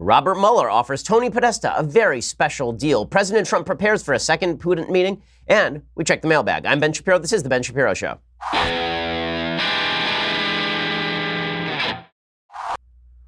Robert Mueller offers Tony Podesta a very special deal. President Trump prepares for a second Putin meeting. And we check the mailbag. I'm Ben Shapiro. This is The Ben Shapiro Show.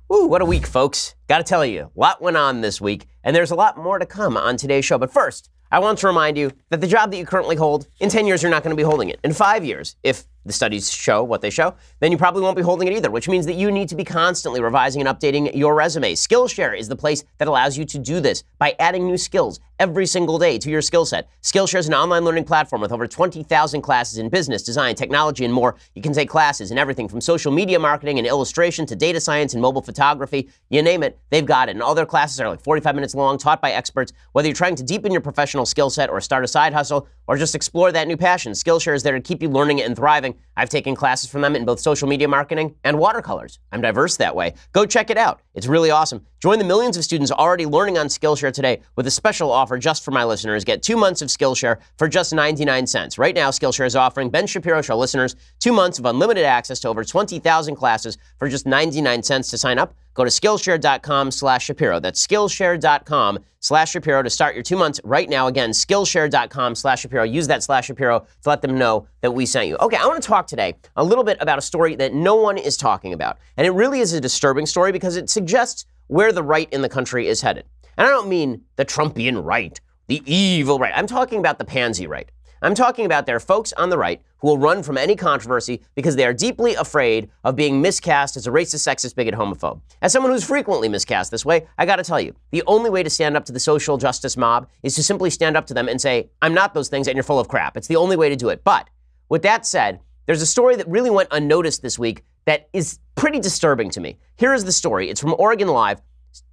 Woo, what a week, folks. Got to tell you, a lot went on this week, and there's a lot more to come on today's show. But first, I want to remind you that the job that you currently hold, in 10 years, you're not going to be holding it. In 5 years, if the studies show what they show, then you probably won't be holding it either, which means that you need to be constantly revising and updating your resume. Skillshare is the place that allows you to do this by adding new skills every single day to your skill set. Skillshare is an online learning platform with over 20,000 classes in business, design, technology, and more. You can take classes in everything from social media marketing and illustration to data science and mobile photography. You name it, they've got it. And all their classes are like 45 minutes long, taught by experts. Whether you're trying to deepen your professional skill set or start a side hustle or just explore that new passion, Skillshare is there to keep you learning and thriving. I've taken classes from them in both social media marketing and watercolors. I'm diverse that way. Go check it out. It's really awesome. Join the millions of students already learning on Skillshare today with a special offer just for my listeners. Get 2 months of Skillshare for just 99 cents. Right now, Skillshare is offering Ben Shapiro Show listeners 2 months of unlimited access to over 20,000 classes for just 99 cents to sign up. Go to Skillshare.com/Shapiro. That's Skillshare.com/Shapiro to start your 2 months right now. Again, Skillshare.com/Shapiro. Use that /Shapiro to let them know that we sent you. Okay, I want to talk today a little bit about a story that no one is talking about. And it really is a disturbing story because it suggests where the right in the country is headed. And I don't mean the Trumpian right, the evil right. I'm talking about the pansy right. I'm talking about there are folks on the right who will run from any controversy because they are deeply afraid of being miscast as a racist, sexist, bigot, homophobe. As someone who's frequently miscast this way, I got to tell you, the only way to stand up to the social justice mob is to simply stand up to them and say, I'm not those things and you're full of crap. It's the only way to do it. But with that said, there's a story that really went unnoticed this week that is pretty disturbing to me. Here is the story. It's from Oregon Live.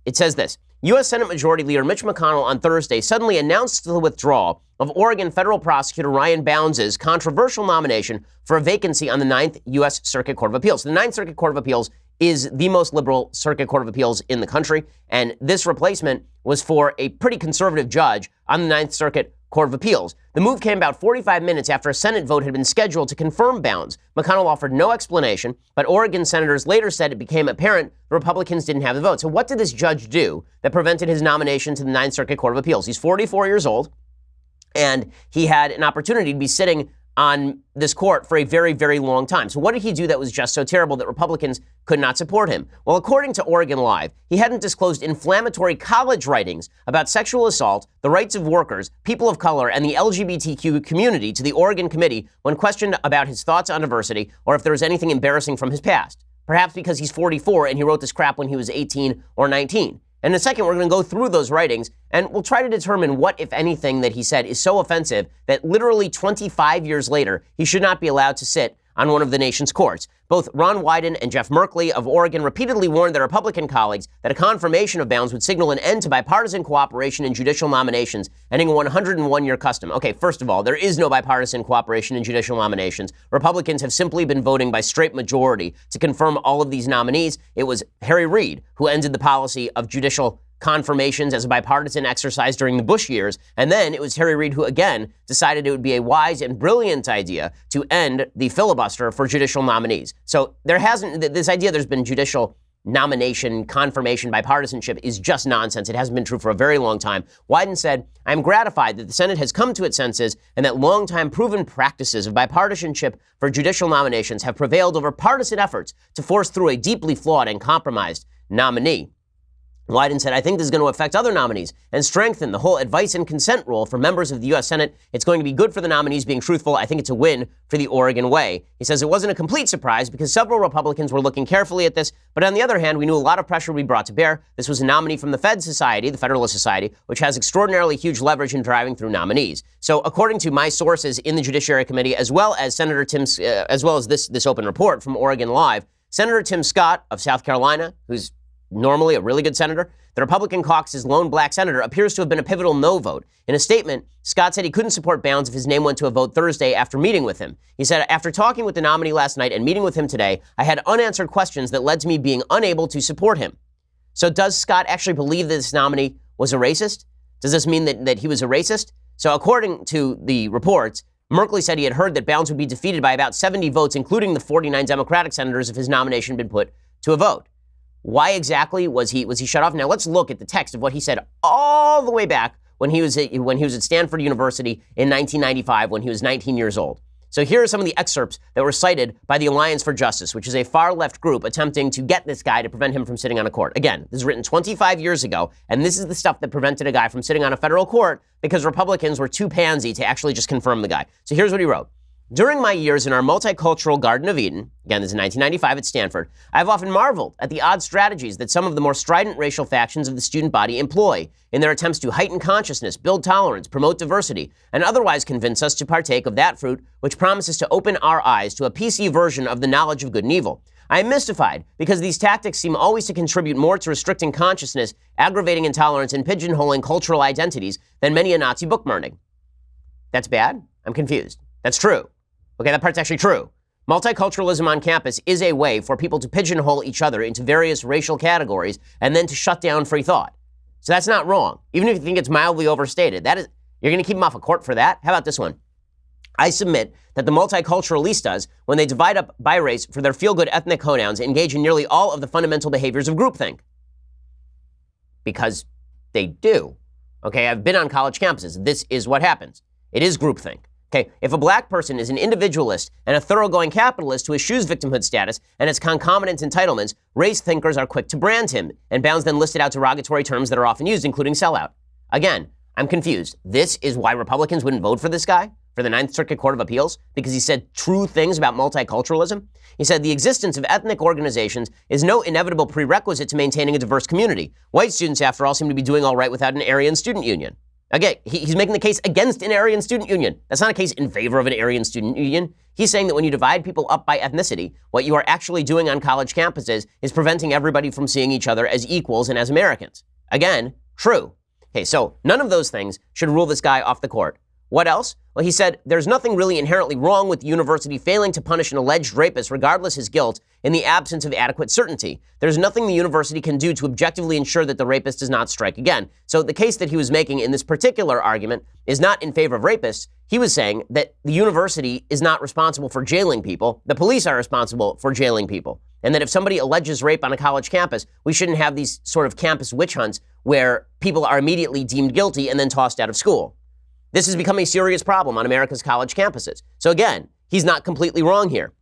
It says this. U.S. Senate Majority Leader Mitch McConnell on Thursday suddenly announced the withdrawal of Oregon federal prosecutor Ryan Bounds' controversial nomination for a vacancy on the 9th U.S. Circuit Court of Appeals. The 9th Circuit Court of Appeals is the most liberal circuit court of appeals in the country, and this replacement was for a pretty conservative judge on the 9th Circuit Court of Appeals. The move came about 45 minutes after a Senate vote had been scheduled to confirm Bounds. McConnell offered no explanation, but Oregon senators later said it became apparent the Republicans didn't have the vote. So what did this judge do that prevented his nomination to the 9th Circuit Court of Appeals? He's 44 years old, and he had an opportunity to be sitting on this court for a very, very long time. So what did he do that was just so terrible that Republicans could not support him? Well, according to Oregon Live, he hadn't disclosed inflammatory college writings about sexual assault, the rights of workers, people of color, and the LGBTQ community to the Oregon committee when questioned about his thoughts on diversity or if there was anything embarrassing from his past. Perhaps because he's 44 and he wrote this crap when he was 18 or 19. And in a second, we're going to go through those writings, and we'll try to determine what, if anything, that he said is so offensive that literally 25 years later, he should not be allowed to sit on one of the nation's courts. Both Ron Wyden and Jeff Merkley of Oregon repeatedly warned their Republican colleagues that a confirmation of Bounds would signal an end to bipartisan cooperation in judicial nominations, ending a 101-year custom. Okay, first of all, there is no bipartisan cooperation in judicial nominations. Republicans have simply been voting by straight majority to confirm all of these nominees. It was Harry Reid who ended the policy of judicial confirmations as a bipartisan exercise during the Bush years. And then it was Harry Reid who, again, decided it would be a wise and brilliant idea to end the filibuster for judicial nominees. So there hasn't, this idea there's been judicial nomination, confirmation, bipartisanship is just nonsense. It hasn't been true for a very long time. Wyden said, I'm gratified that the Senate has come to its senses and that long-time proven practices of bipartisanship for judicial nominations have prevailed over partisan efforts to force through a deeply flawed and compromised nominee. Wyden said, I think this is going to affect other nominees and strengthen the whole advice and consent rule for members of the U.S. Senate. It's going to be good for the nominees being truthful. I think it's a win for the Oregon way. He says it wasn't a complete surprise because several Republicans were looking carefully at this. But on the other hand, we knew a lot of pressure would be brought to bear. This was a nominee from the Fed Society, the Federalist Society, which has extraordinarily huge leverage in driving through nominees. So according to my sources in the Judiciary Committee, as well as Senator as well as this open report from Oregon Live, Senator Tim Scott of South Carolina, who's normally a really good senator, the Republican caucus's lone black senator, appears to have been a pivotal no vote. In a statement, Scott said he couldn't support Bounds if his name went to a vote Thursday after meeting with him. He said, after talking with the nominee last night and meeting with him today, I had unanswered questions that led to me being unable to support him. So does Scott actually believe that this nominee was a racist? Does this mean that he was a racist? So according to the reports, Merkley said he had heard that Bounds would be defeated by about 70 votes, including the 49 Democratic senators, if his nomination had been put to a vote. Why exactly was he shut off? Now let's look at the text of what he said all the way back when he was at Stanford University in 1995 when he was 19 years old. So here are some of the excerpts that were cited by the Alliance for Justice, which is a far-left group attempting to get this guy to prevent him from sitting on a court. Again, this is written 25 years ago, and this is the stuff that prevented a guy from sitting on a federal court because Republicans were too pansy to actually just confirm the guy. So here's what he wrote. During my years in our multicultural Garden of Eden, again, this is 1995 at Stanford, I've often marveled at the odd strategies that some of the more strident racial factions of the student body employ in their attempts to heighten consciousness, build tolerance, promote diversity, and otherwise convince us to partake of that fruit which promises to open our eyes to a PC version of the knowledge of good and evil. I am mystified because these tactics seem always to contribute more to restricting consciousness, aggravating intolerance, and pigeonholing cultural identities than many a Nazi bookmarking. That's bad? I'm confused. That's true. Okay, that part's actually true. Multiculturalism on campus is a way for people to pigeonhole each other into various racial categories and then to shut down free thought. So that's not wrong. Even if you think it's mildly overstated, you're going to keep them off of court for that? How about this one? I submit that the multiculturalistas, when they divide up by race for their feel-good ethnic honouns, engage in nearly all of the fundamental behaviors of groupthink. Because they do. Okay, I've been on college campuses. This is what happens. It is groupthink. Okay, if a black person is an individualist and a thoroughgoing capitalist who eschews victimhood status and its concomitant entitlements, race thinkers are quick to brand him, and Bounds then listed out derogatory terms that are often used, including sellout. Again, I'm confused. This is why Republicans wouldn't vote for this guy, for the Ninth Circuit Court of Appeals, because he said true things about multiculturalism. He said the existence of ethnic organizations is no inevitable prerequisite to maintaining a diverse community. White students, after all, seem to be doing all right without an Aryan student union. Again, he's making the case against an Aryan student union. That's not a case in favor of an Aryan student union. He's saying that when you divide people up by ethnicity, what you are actually doing on college campuses is preventing everybody from seeing each other as equals and as Americans. Again, true. Okay, so none of those things should rule this guy off the court. What else? Well, he said, there's nothing really inherently wrong with the university failing to punish an alleged rapist regardless his guilt in the absence of adequate certainty. There's nothing the university can do to objectively ensure that the rapist does not strike again. So the case that he was making in this particular argument is not in favor of rapists. He was saying that the university is not responsible for jailing people. The police are responsible for jailing people. And that if somebody alleges rape on a college campus, we shouldn't have these sort of campus witch hunts where people are immediately deemed guilty and then tossed out of school. This has become a serious problem on America's college campuses. So again, he's not completely wrong here.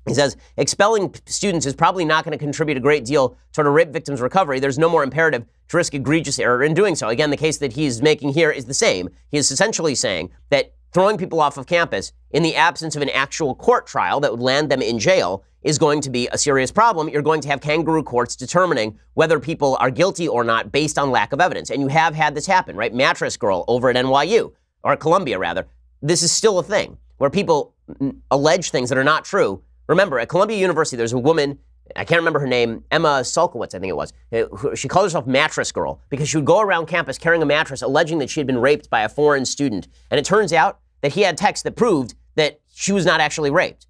He says, expelling students is probably not going to contribute a great deal toward a rape victim's recovery. There's no more imperative to risk egregious error in doing so. Again, the case that he's making here is the same. He is essentially saying that throwing people off of campus in the absence of an actual court trial that would land them in jail is going to be a serious problem. You're going to have kangaroo courts determining whether people are guilty or not based on lack of evidence. And you have had this happen, right? Mattress Girl over at NYU, or Columbia rather. This is still a thing where people allege things that are not true. Remember, at Columbia University, there's a woman, I can't remember her name, Emma Sulkowitz, I think it was. She called herself Mattress Girl because she would go around campus carrying a mattress alleging that she had been raped by a foreign student. And it turns out that he had text that proved that she was not actually raped.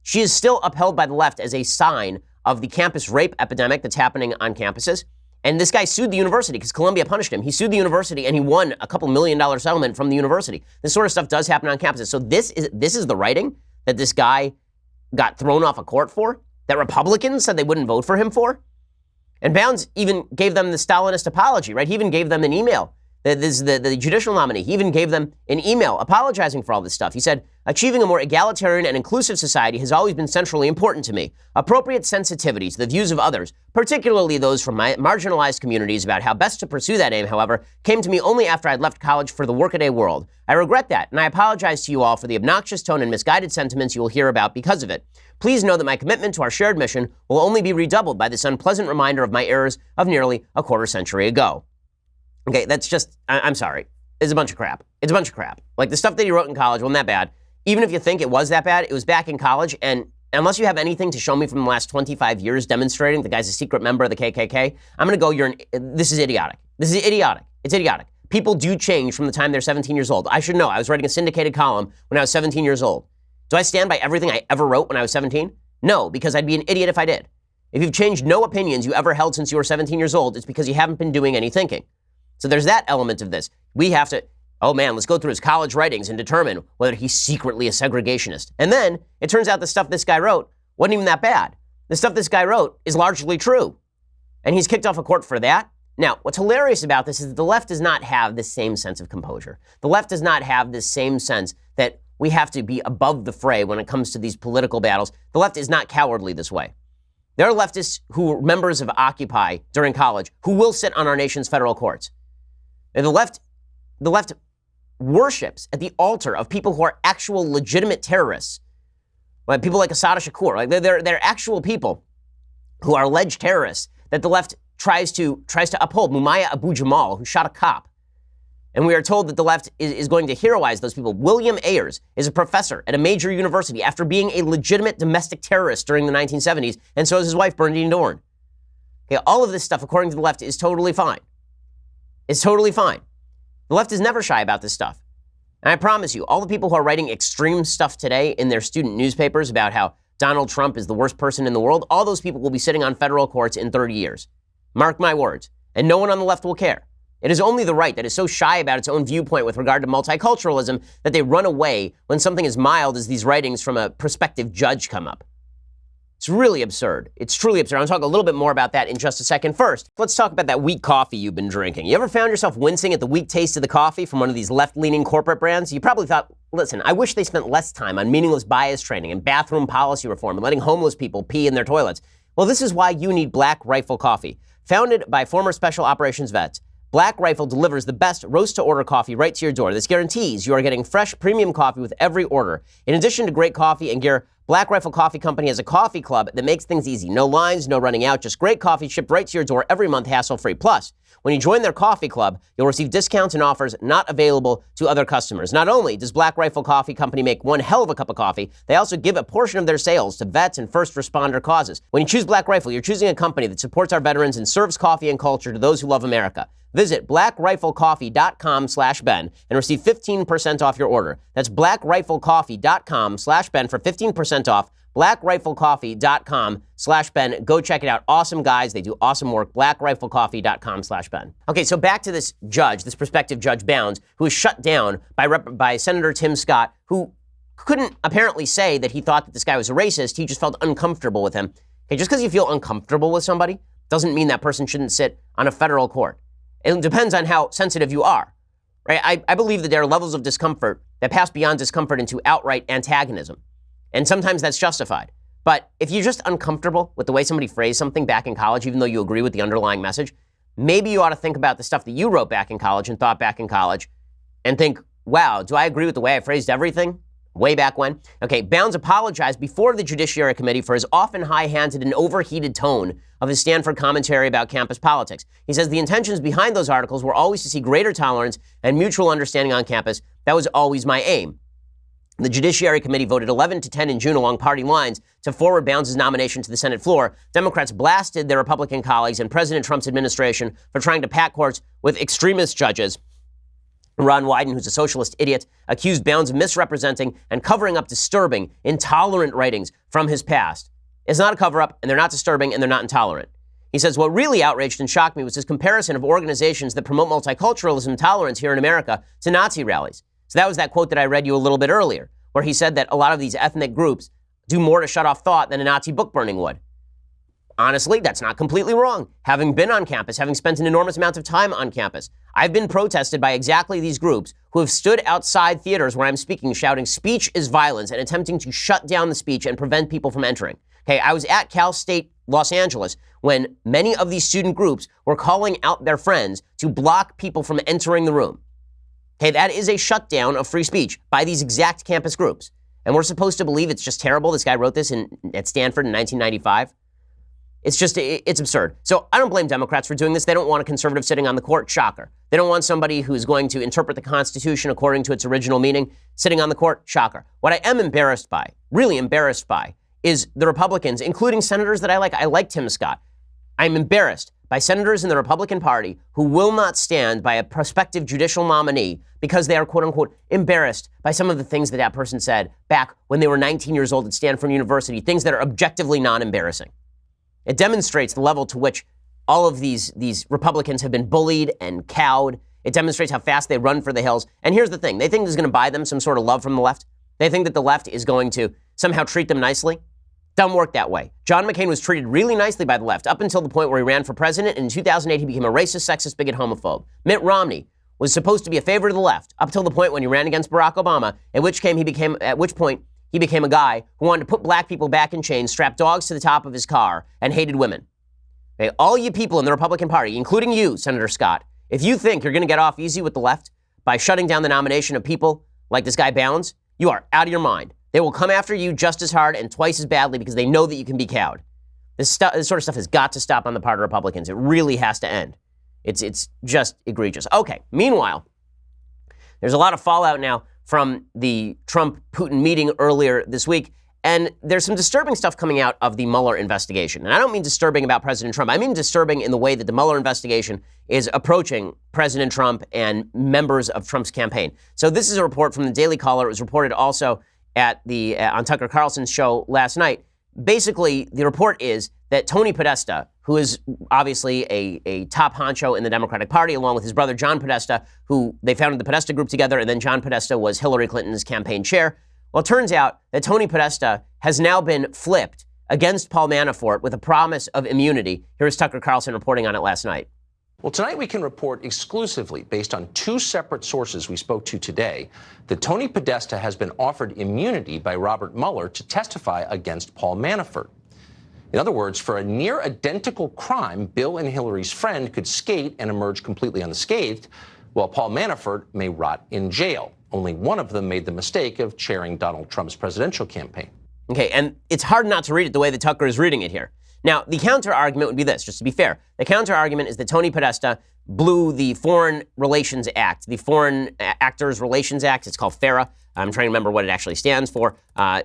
She is still upheld by the left as a sign of the campus rape epidemic that's happening on campuses. And this guy sued the university because Columbia punished him. He sued the university and he won a couple $1 million settlement from the university. This sort of stuff does happen on campuses. So this is the writing that this guy got thrown off a court for, that Republicans said they wouldn't vote for him for. And Bounds even gave them the Stalinist apology, right? He even gave them an email. This is the judicial nominee. He even gave them an email apologizing for all this stuff. He said, achieving a more egalitarian and inclusive society has always been centrally important to me. Appropriate sensitivity to the views of others, particularly those from my marginalized communities about how best to pursue that aim, however, came to me only after I'd left college for the workaday world. I regret that, and I apologize to you all for the obnoxious tone and misguided sentiments you will hear about because of it. Please know that my commitment to our shared mission will only be redoubled by this unpleasant reminder of my errors of nearly a quarter century ago. Okay, that's just, I'm sorry. It's a bunch of crap. It's a bunch of crap. Like the stuff that he wrote in college wasn't that bad. Even if you think it was that bad, it was back in college. And unless you have anything to show me from the last 25 years demonstrating the guy's a secret member of the KKK, I'm going to go, this is idiotic. This is idiotic. It's idiotic. People do change from the time they're 17 years old. I should know. I was writing a syndicated column when I was 17 years old. Do I stand by everything I ever wrote when I was 17? No, because I'd be an idiot if I did. If you've changed no opinions you ever held since you were 17 years old, it's because you haven't been doing any thinking. So there's that element of this. We have to, oh man, let's go through his college writings and determine whether he's secretly a segregationist. And then it turns out the stuff this guy wrote wasn't even that bad. The stuff this guy wrote is largely true. And he's kicked off of court for that. Now, what's hilarious about this is that the left does not have this same sense of composure. The left does not have this same sense that we have to be above the fray when it comes to these political battles. The left is not cowardly this way. There are leftists who were members of Occupy during college who will sit on our nation's federal courts. And the left worships at the altar of people who are actual legitimate terrorists. Like people like Assad Shakur. Like they're actual people who are alleged terrorists that the left tries to uphold. Mumaya Abu Jamal, who shot a cop. And we are told that the left is going to heroize those people. William Ayers is a professor at a major university after being a legitimate domestic terrorist during the 1970s, and so is his wife, Bernadine Dorn. Okay, all of this stuff, according to the left, is totally fine. It's totally fine. The left is never shy about this stuff. And I promise you, all the people who are writing extreme stuff today in their student newspapers about how Donald Trump is the worst person in the world, all those people will be sitting on federal courts in 30 years. Mark my words. And no one on the left will care. It is only the right that is so shy about its own viewpoint with regard to multiculturalism that they run away when something as mild as these writings from a prospective judge come up. It's really absurd. It's truly absurd. I'm going to talk a little bit more about that in just a second. First, let's talk about that weak coffee you've been drinking. You ever found yourself wincing at the weak taste of the coffee from one of these left-leaning corporate brands? You probably thought, listen, I wish they spent less time on meaningless bias training and bathroom policy reform and letting homeless people pee in their toilets. Well, this is why you need Black Rifle Coffee. Founded by former special operations vets, Black Rifle delivers the best roast-to-order coffee right to your door. This guarantees you are getting fresh premium coffee with every order. In addition to great coffee and gear, Black Rifle Coffee Company has a coffee club that makes things easy. No lines, no running out, just great coffee shipped right to your door every month, hassle-free. Plus, when you join their coffee club, you'll receive discounts and offers not available to other customers. Not only does Black Rifle Coffee Company make one hell of a cup of coffee, they also give a portion of their sales to vets and first responder causes. When you choose Black Rifle, you're choosing a company that supports our veterans and serves coffee and culture to those who love America. Visit blackriflecoffee.com/Ben and receive 15% off your order. That's blackriflecoffee.com/Ben for 15% off. blackriflecoffee.com/Ben. Go check it out. Awesome guys. They do awesome work. blackriflecoffee.com/Ben. Okay, so back to this judge, this prospective Judge Bounds, who was shut down by Senator Tim Scott, who couldn't apparently say that he thought that this guy was a racist. He just felt uncomfortable with him. Okay, just because you feel uncomfortable with somebody doesn't mean that person shouldn't sit on a federal court. It depends on how sensitive you are, right? I believe that there are levels of discomfort that pass beyond discomfort into outright antagonism. And sometimes that's justified. But if you're just uncomfortable with the way somebody phrased something back in college, even though you agree with the underlying message, maybe you ought to think about the stuff that you wrote back in college and thought back in college and think, wow, do I agree with the way I phrased everything? Way back when? Okay, Bounds apologized before the Judiciary Committee for his often high-handed and overheated tone of his Stanford commentary about campus politics. He says the intentions behind those articles were always to see greater tolerance and mutual understanding on campus. That was always my aim. The Judiciary Committee voted 11-10 in June along party lines to forward Bounds' nomination to the Senate floor. Democrats blasted their Republican colleagues and President Trump's administration for trying to pack courts with extremist judges. Ron Wyden, who's a socialist idiot, accused Bounds of misrepresenting and covering up disturbing, intolerant writings from his past. It's not a cover-up, and they're not disturbing, and they're not intolerant. He says, what really outraged and shocked me was his comparison of organizations that promote multiculturalism and tolerance here in America to Nazi rallies. So that was that quote that I read you a little bit earlier, where he said that a lot of these ethnic groups do more to shut off thought than a Nazi book burning would. Honestly, that's not completely wrong. Having been on campus, having spent an enormous amount of time on campus, I've been protested by exactly these groups who have stood outside theaters where I'm speaking, shouting, speech is violence, and attempting to shut down the speech and prevent people from entering. Okay, I was at Cal State Los Angeles when many of these student groups were calling out their friends to block people from entering the room. Okay, that is a shutdown of free speech by these exact campus groups. And we're supposed to believe it's just terrible. This guy wrote this at Stanford in 1995. It's absurd. So I don't blame Democrats for doing this. They don't want a conservative sitting on the court. Shocker. They don't want somebody who's going to interpret the Constitution according to its original meaning sitting on the court. Shocker. What I am embarrassed by, really embarrassed by, is the Republicans, including senators that I like. I like Tim Scott. I'm embarrassed by senators in the Republican Party who will not stand by a prospective judicial nominee because they are, quote unquote, embarrassed by some of the things that person said back when they were 19 years old at Stanford University, things that are objectively non-embarrassing. It demonstrates the level to which all of these Republicans have been bullied and cowed. It demonstrates how fast they run for the hills. And here's the thing. They think this is going to buy them some sort of love from the left. They think that the left is going to somehow treat them nicely. Doesn't work that way. John McCain was treated really nicely by the left up until the point where he ran for president, and in 2008 he became a racist, sexist, bigot, homophobe. Mitt Romney was supposed to be a favorite of the left up till the point when he ran against Barack Obama, at which point he became a guy who wanted to put black people back in chains, strap dogs to the top of his car, and hated women. Okay, all you people in the Republican Party, including you, Senator Scott, if you think you're going to get off easy with the left by shutting down the nomination of people like this guy Balance, you are out of your mind. They will come after you just as hard and twice as badly because they know that you can be cowed. This sort of stuff has got to stop on the part of Republicans. It really has to end. It's just egregious. Okay, meanwhile, there's a lot of fallout now from the Trump-Putin meeting earlier this week, and there's some disturbing stuff coming out of the Mueller investigation. And I don't mean disturbing about President Trump. I mean disturbing in the way that the Mueller investigation is approaching President Trump and members of Trump's campaign. So this is a report from the Daily Caller. It was reported also on Tucker Carlson's show last night. Basically, the report is that Tony Podesta, who is obviously a top honcho in the Democratic Party, along with his brother John Podesta, who they founded the Podesta Group together, and then John Podesta was Hillary Clinton's campaign chair. Well, it turns out that Tony Podesta has now been flipped against Paul Manafort with a promise of immunity. Here's Tucker Carlson reporting on it last night. Well, tonight we can report exclusively, based on two separate sources we spoke to today, that Tony Podesta has been offered immunity by Robert Mueller to testify against Paul Manafort. In other words, for a near identical crime, Bill and Hillary's friend could skate and emerge completely unscathed, while Paul Manafort may rot in jail. Only one of them made the mistake of chairing Donald Trump's presidential campaign. Okay, and it's hard not to read it the way that Tucker is reading it here. Now, the counter-argument would be this, just to be fair. The counter-argument is that Tony Podesta blew the Foreign Relations Act, the Foreign Actors Relations Act. It's called FARA. I'm trying to remember what it actually stands for.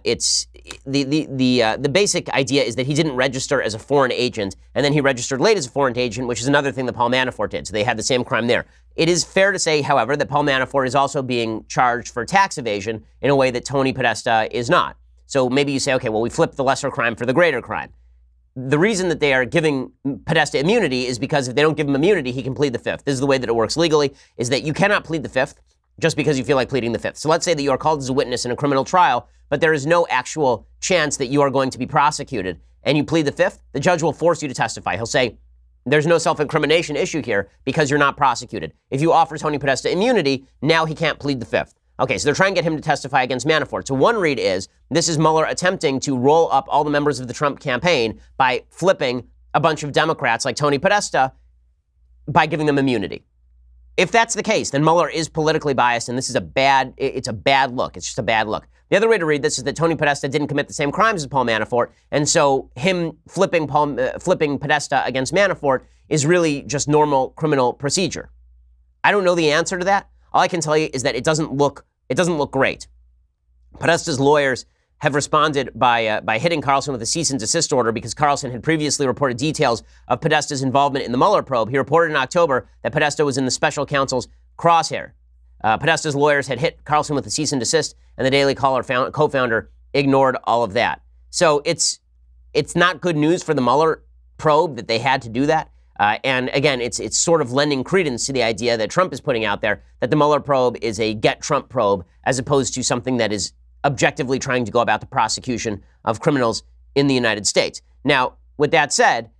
It's the basic idea is that he didn't register as a foreign agent, and then he registered late as a foreign agent, which is another thing that Paul Manafort did. So they had the same crime there. It is fair to say, however, that Paul Manafort is also being charged for tax evasion in a way that Tony Podesta is not. So maybe you say, okay, well, we flipped the lesser crime for the greater crime. The reason that they are giving Podesta immunity is because if they don't give him immunity, he can plead the fifth. This is the way that it works legally, is that you cannot plead the fifth just because you feel like pleading the fifth. So let's say that you are called as a witness in a criminal trial, but there is no actual chance that you are going to be prosecuted, and you plead the fifth, the judge will force you to testify. He'll say, there's no self-incrimination issue here because you're not prosecuted. If you offer Tony Podesta immunity, now he can't plead the fifth. Okay, so they're trying to get him to testify against Manafort. So one read is, this is Mueller attempting to roll up all the members of the Trump campaign by flipping a bunch of Democrats like Tony Podesta by giving them immunity. If that's the case, then Mueller is politically biased, and this is a bad look. It's just a bad look. The other way to read this is that Tony Podesta didn't commit the same crimes as Paul Manafort, and so him flipping Podesta against Manafort is really just normal criminal procedure. I don't know the answer to that. All I can tell you is that it doesn't look great. Podesta's lawyers have responded by hitting Carlson with a cease and desist order because Carlson had previously reported details of Podesta's involvement in the Mueller probe. He reported in October that Podesta was in the special counsel's crosshair. Podesta's lawyers had hit Carlson with a cease and desist, and the Daily Caller co-founder ignored all of that. So it's not good news for the Mueller probe that they had to do that. And again, it's sort of lending credence to the idea that Trump is putting out there that the Mueller probe is a get Trump probe as opposed to something that is objectively trying to go about the prosecution of criminals in the United States. Now, with that said,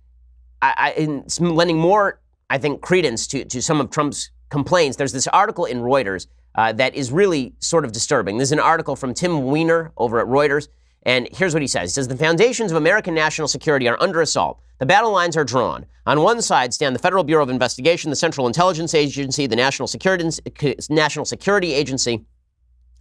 it's lending more, I think, credence to some of Trump's complaints. There's this article in Reuters that is really sort of disturbing. There's an article from Tim Weiner over at Reuters, and here's what he says. He says, the foundations of American national security are under assault. The battle lines are drawn. On one side stand the Federal Bureau of Investigation, the Central Intelligence Agency, the National Security Agency.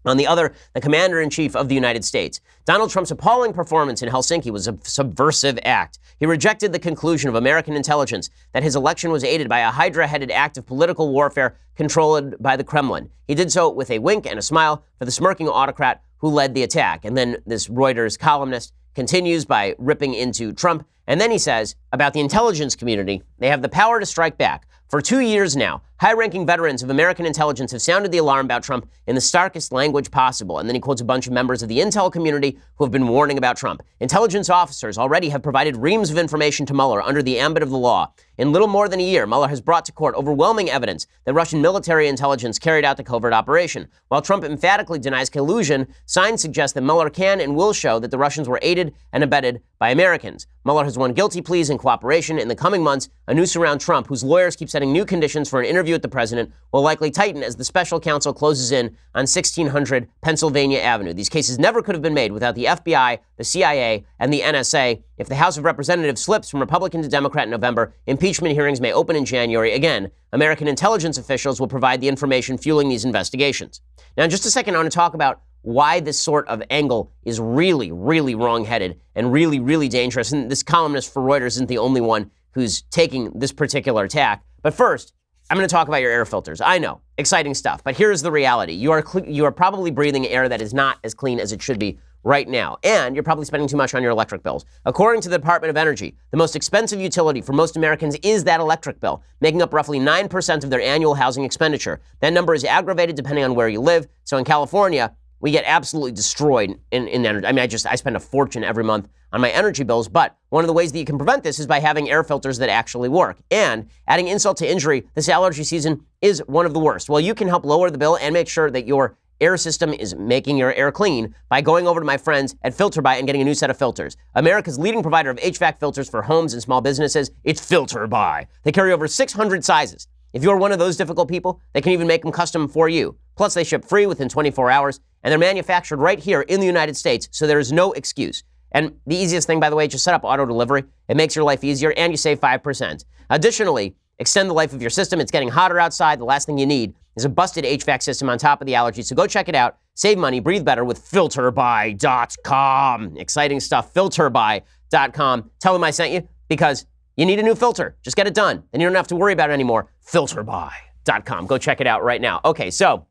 On the other, the Commander-in-Chief of the United States. Donald Trump's appalling performance in Helsinki was a subversive act. He rejected the conclusion of American intelligence that his election was aided by a Hydra-headed act of political warfare controlled by the Kremlin. He did so with a wink and a smile for the smirking autocrat who led the attack. And then this Reuters columnist continues by ripping into Trump. And then he says about the intelligence community, they have the power to strike back. For 2 years now, High-ranking veterans of American intelligence have sounded the alarm about Trump in the starkest language possible. And then he quotes a bunch of members of the intel community who have been warning about Trump. Intelligence officers already have provided reams of information to Mueller under the ambit of the law. In little more than a year, Mueller has brought to court overwhelming evidence that Russian military intelligence carried out the covert operation. While Trump emphatically denies collusion, signs suggest that Mueller can and will show that the Russians were aided and abetted by Americans. Mueller has won guilty pleas in cooperation. In the coming months, a noose around Trump, whose lawyers keep setting new conditions for an interview with the president, will likely tighten as the special counsel closes in on 1600 Pennsylvania Avenue. These cases never could have been made without the FBI, the CIA, and the NSA. If the House of Representatives slips from Republican to Democrat in November, impeachment hearings may open in January. Again, American intelligence officials will provide the information fueling these investigations. Now, in just a second, I want to talk about why this sort of angle is really, really wrong-headed and really, really dangerous. And this columnist for Reuters isn't the only one who's taking this particular tack. But first, I'm going to talk about your air filters. I know, exciting stuff, but here's the reality. You are probably breathing air that is not as clean as it should be right now, and you're probably spending too much on your electric bills. According to the Department of Energy, the most expensive utility for most Americans is that electric bill, making up roughly 9% of their annual housing expenditure. That number is aggravated depending on where you live. So in California, we get absolutely destroyed in energy. I mean, I spend a fortune every month on my energy bills, but one of the ways that you can prevent this is by having air filters that actually work. And adding insult to injury, this allergy season is one of the worst. Well, you can help lower the bill and make sure that your air system is making your air clean by going over to my friends at FilterBuy and getting a new set of filters. America's leading provider of HVAC filters for homes and small businesses, it's FilterBuy. They carry over 600 sizes. If you're one of those difficult people, they can even make them custom for you. Plus, they ship free within 24 hours, and they're manufactured right here in the United States, so there is no excuse. And the easiest thing, by the way, just set up auto delivery. It makes your life easier, and you save 5%. Additionally, extend the life of your system. It's getting hotter outside. The last thing you need is a busted HVAC system on top of the allergy. So go check it out. Save money, breathe better with FilterBuy.com. Exciting stuff, FilterBuy.com. Tell them I sent you because you need a new filter. Just get it done. And you don't have to worry about it anymore. FilterBuy.com. Go check it out right now. Okay, so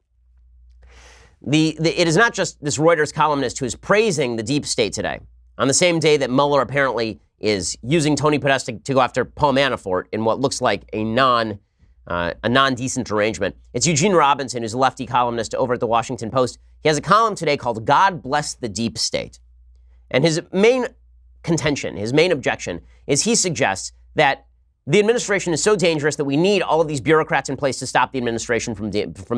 it is not just this Reuters columnist who is praising the deep state today. On the same day that Mueller apparently is using Tony Podesta to go after Paul Manafort in what looks like a non-decent arrangement. It's Eugene Robinson, who's a lefty columnist over at the Washington Post. He has a column today called God Bless the Deep State. And his main contention, his main objection, is he suggests that the administration is so dangerous that we need all of these bureaucrats in place to stop the administration from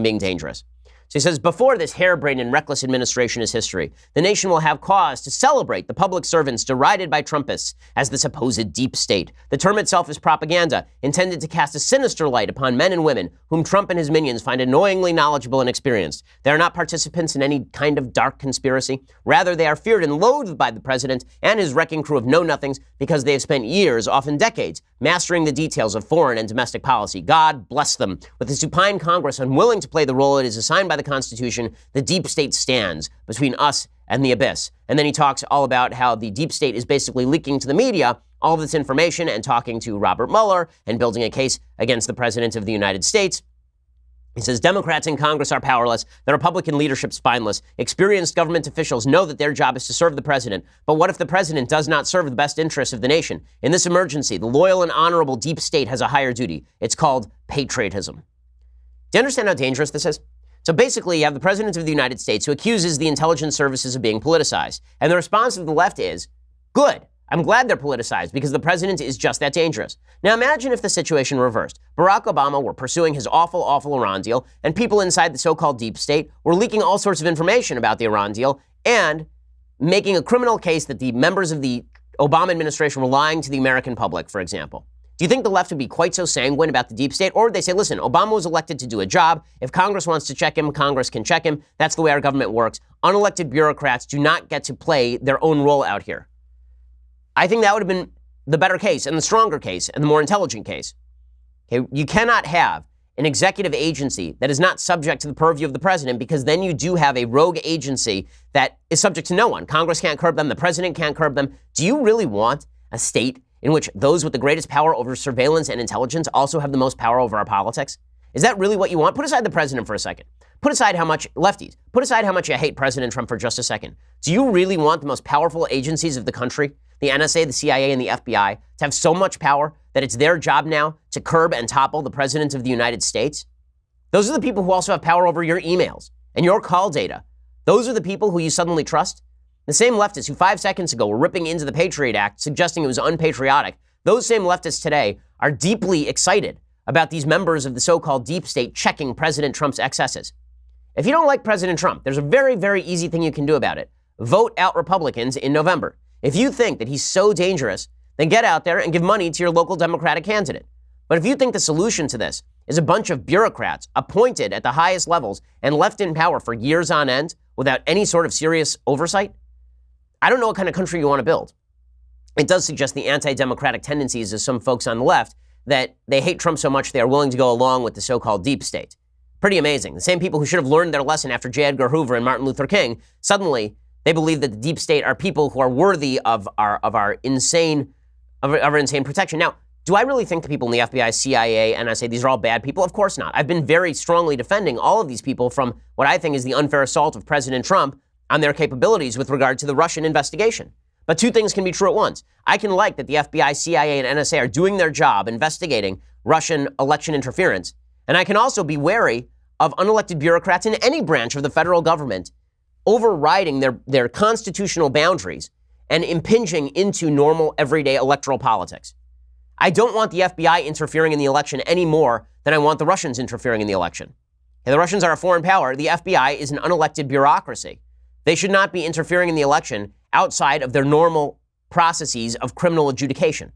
being dangerous. So he says, before this harebrained and reckless administration is history, the nation will have cause to celebrate the public servants derided by Trumpists as the supposed deep state. The term itself is propaganda, intended to cast a sinister light upon men and women whom Trump and his minions find annoyingly knowledgeable and experienced. They are not participants in any kind of dark conspiracy. Rather, they are feared and loathed by the president and his wrecking crew of know-nothings because they have spent years, often decades, mastering the details of foreign and domestic policy. God bless them. With a supine Congress unwilling to play the role it is assigned by the Constitution, the deep state stands between us and the abyss. And then he talks all about how the deep state is basically leaking to the media all of this information and talking to Robert Mueller and building a case against the President of the United States. He says, Democrats in Congress are powerless. The Republican leadership spineless. Experienced government officials know that their job is to serve the president. But what if the president does not serve the best interests of the nation? In this emergency, the loyal and honorable deep state has a higher duty. It's called patriotism. Do you understand how dangerous this is? So basically, you have the President of the United States who accuses the intelligence services of being politicized. And the response of the left is, good. I'm glad they're politicized because the president is just that dangerous. Now imagine if the situation reversed. Barack Obama were pursuing his awful, awful Iran deal, and people inside the so-called deep state were leaking all sorts of information about the Iran deal and making a criminal case that the members of the Obama administration were lying to the American public, for example. Do you think the left would be quite so sanguine about the deep state? Or would they say, listen, Obama was elected to do a job. If Congress wants to check him, Congress can check him. That's the way our government works. Unelected bureaucrats do not get to play their own role out here. I think that would have been the better case and the stronger case and the more intelligent case. Okay, you cannot have an executive agency that is not subject to the purview of the president, because then you do have a rogue agency that is subject to no one. Congress can't curb them. The president can't curb them. Do you really want a state in which those with the greatest power over surveillance and intelligence also have the most power over our politics? Is that really what you want? Put aside the president for a second. Put aside how much lefties, put aside how much you hate President Trump for just a second. Do you really want the most powerful agencies of the country, the NSA, the CIA, and the FBI, to have so much power that it's their job now to curb and topple the president of the United States? Those are the people who also have power over your emails and your call data. Those are the people who you suddenly trust? The same leftists who 5 seconds ago were ripping into the Patriot Act, suggesting it was unpatriotic, those same leftists today are deeply excited about these members of the so-called deep state checking President Trump's excesses. If you don't like President Trump, there's a very, very easy thing you can do about it. Vote out Republicans in November. If you think that he's so dangerous, then get out there and give money to your local Democratic candidate. But if you think the solution to this is a bunch of bureaucrats appointed at the highest levels and left in power for years on end without any sort of serious oversight, I don't know what kind of country you want to build. It does suggest the anti-democratic tendencies of some folks on the left that they hate Trump so much they are willing to go along with the so-called deep state. Pretty amazing. The same people who should have learned their lesson after J. Edgar Hoover and Martin Luther King, suddenly they believe that the deep state are people who are worthy of our insane protection. Now, do I really think the people in the FBI, CIA, NSA, these are all bad people? Of course not. I've been very strongly defending all of these people from what I think is the unfair assault of President Trump on their capabilities with regard to the Russian investigation. But two things can be true at once. I can like that the FBI, CIA, and NSA are doing their job investigating Russian election interference. And I can also be wary of unelected bureaucrats in any branch of the federal government overriding their constitutional boundaries and impinging into normal, everyday electoral politics. I don't want the FBI interfering in the election any more than I want the Russians interfering in the election. And the Russians are a foreign power. The FBI is an unelected bureaucracy. They should not be interfering in the election outside of their normal processes of criminal adjudication.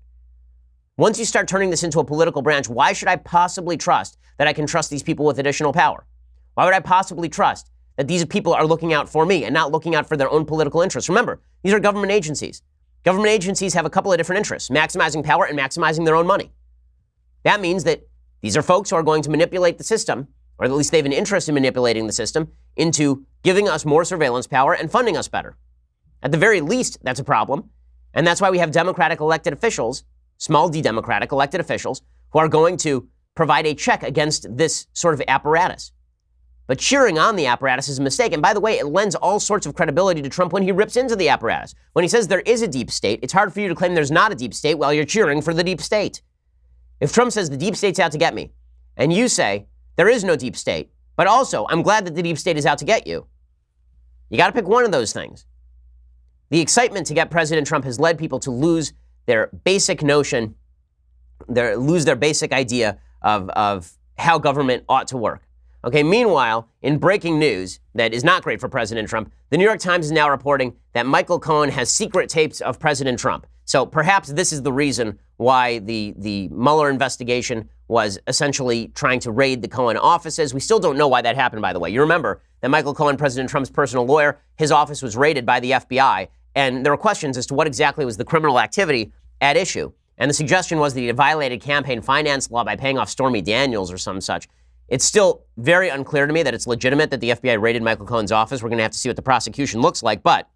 Once you start turning this into a political branch, why should I possibly trust that I can trust these people with additional power? Why would I possibly trust that these people are looking out for me and not looking out for their own political interests? Remember, these are government agencies. Government agencies have a couple of different interests, maximizing power and maximizing their own money. That means that these are folks who are going to manipulate the system, or at least they have an interest in manipulating the system, into giving us more surveillance power and funding us better. At the very least, that's a problem. And that's why we have Democratic elected officials, small d Democratic elected officials, who are going to provide a check against this sort of apparatus. But cheering on the apparatus is a mistake. And by the way, it lends all sorts of credibility to Trump when he rips into the apparatus. When he says there is a deep state, it's hard for you to claim there's not a deep state while you're cheering for the deep state. If Trump says the deep state's out to get me, and you say there is no deep state, but also I'm glad that the deep state is out to get you, you got to pick one of those things. The excitement to get President Trump has led people to lose their basic notion, lose their basic idea of how government ought to work. Okay, meanwhile, in breaking news that is not great for President Trump, the New York Times is now reporting that Michael Cohen has secret tapes of President Trump. So perhaps this is the reason why the Mueller investigation was essentially trying to raid the Cohen offices. We still don't know why that happened, by the way. You remember that Michael Cohen, President Trump's personal lawyer, his office was raided by the FBI, and there were questions as to what exactly was the criminal activity at issue. And the suggestion was that he had violated campaign finance law by paying off Stormy Daniels or some such. It's still very unclear to me that it's legitimate that the FBI raided Michael Cohen's office. We're going to have to see what the prosecution looks like. But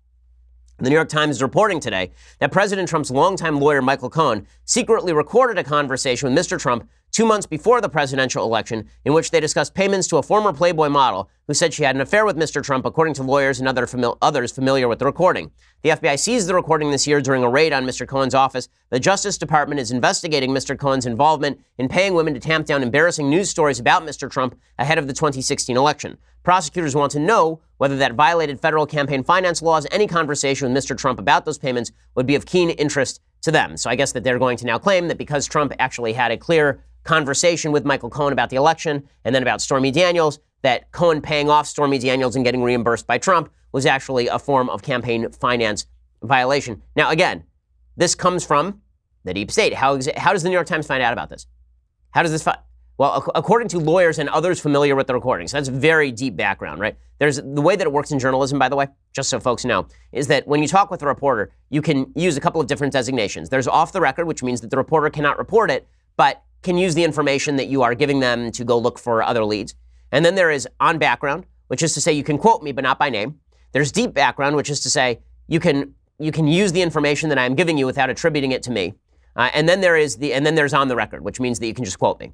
the New York Times is reporting today that President Trump's longtime lawyer, Michael Cohen, secretly recorded a conversation with Mr. Trump 2 months before the presidential election in which they discussed payments to a former Playboy model who said she had an affair with Mr. Trump, according to lawyers and others familiar with the recording. The FBI seized the recording this year during a raid on Mr. Cohen's office. The Justice Department is investigating Mr. Cohen's involvement in paying women to tamp down embarrassing news stories about Mr. Trump ahead of the 2016 election. Prosecutors want to know whether that violated federal campaign finance laws. Any conversation with Mr. Trump about those payments would be of keen interest to them. So I guess that they're going to now claim that because Trump actually had a clear conversation with Michael Cohen about the election and then about Stormy Daniels, that Cohen paying off Stormy Daniels and getting reimbursed by Trump was actually a form of campaign finance violation. Now, again, this comes from the deep state. How does the New York Times find out about this? How does this Well, according to lawyers and others familiar with the recordings, that's very deep background, right? There's the way that it works in journalism, by the way, just so folks know, is that when you talk with a reporter, you can use a couple of different designations. There's off the record, which means that the reporter cannot report it, but can use the information that you are giving them to go look for other leads. And then there is on background, which is to say you can quote me, but not by name. There's deep background, which is to say you can use the information that I'm giving you without attributing it to me. And then there's on the record, which means that you can just quote me.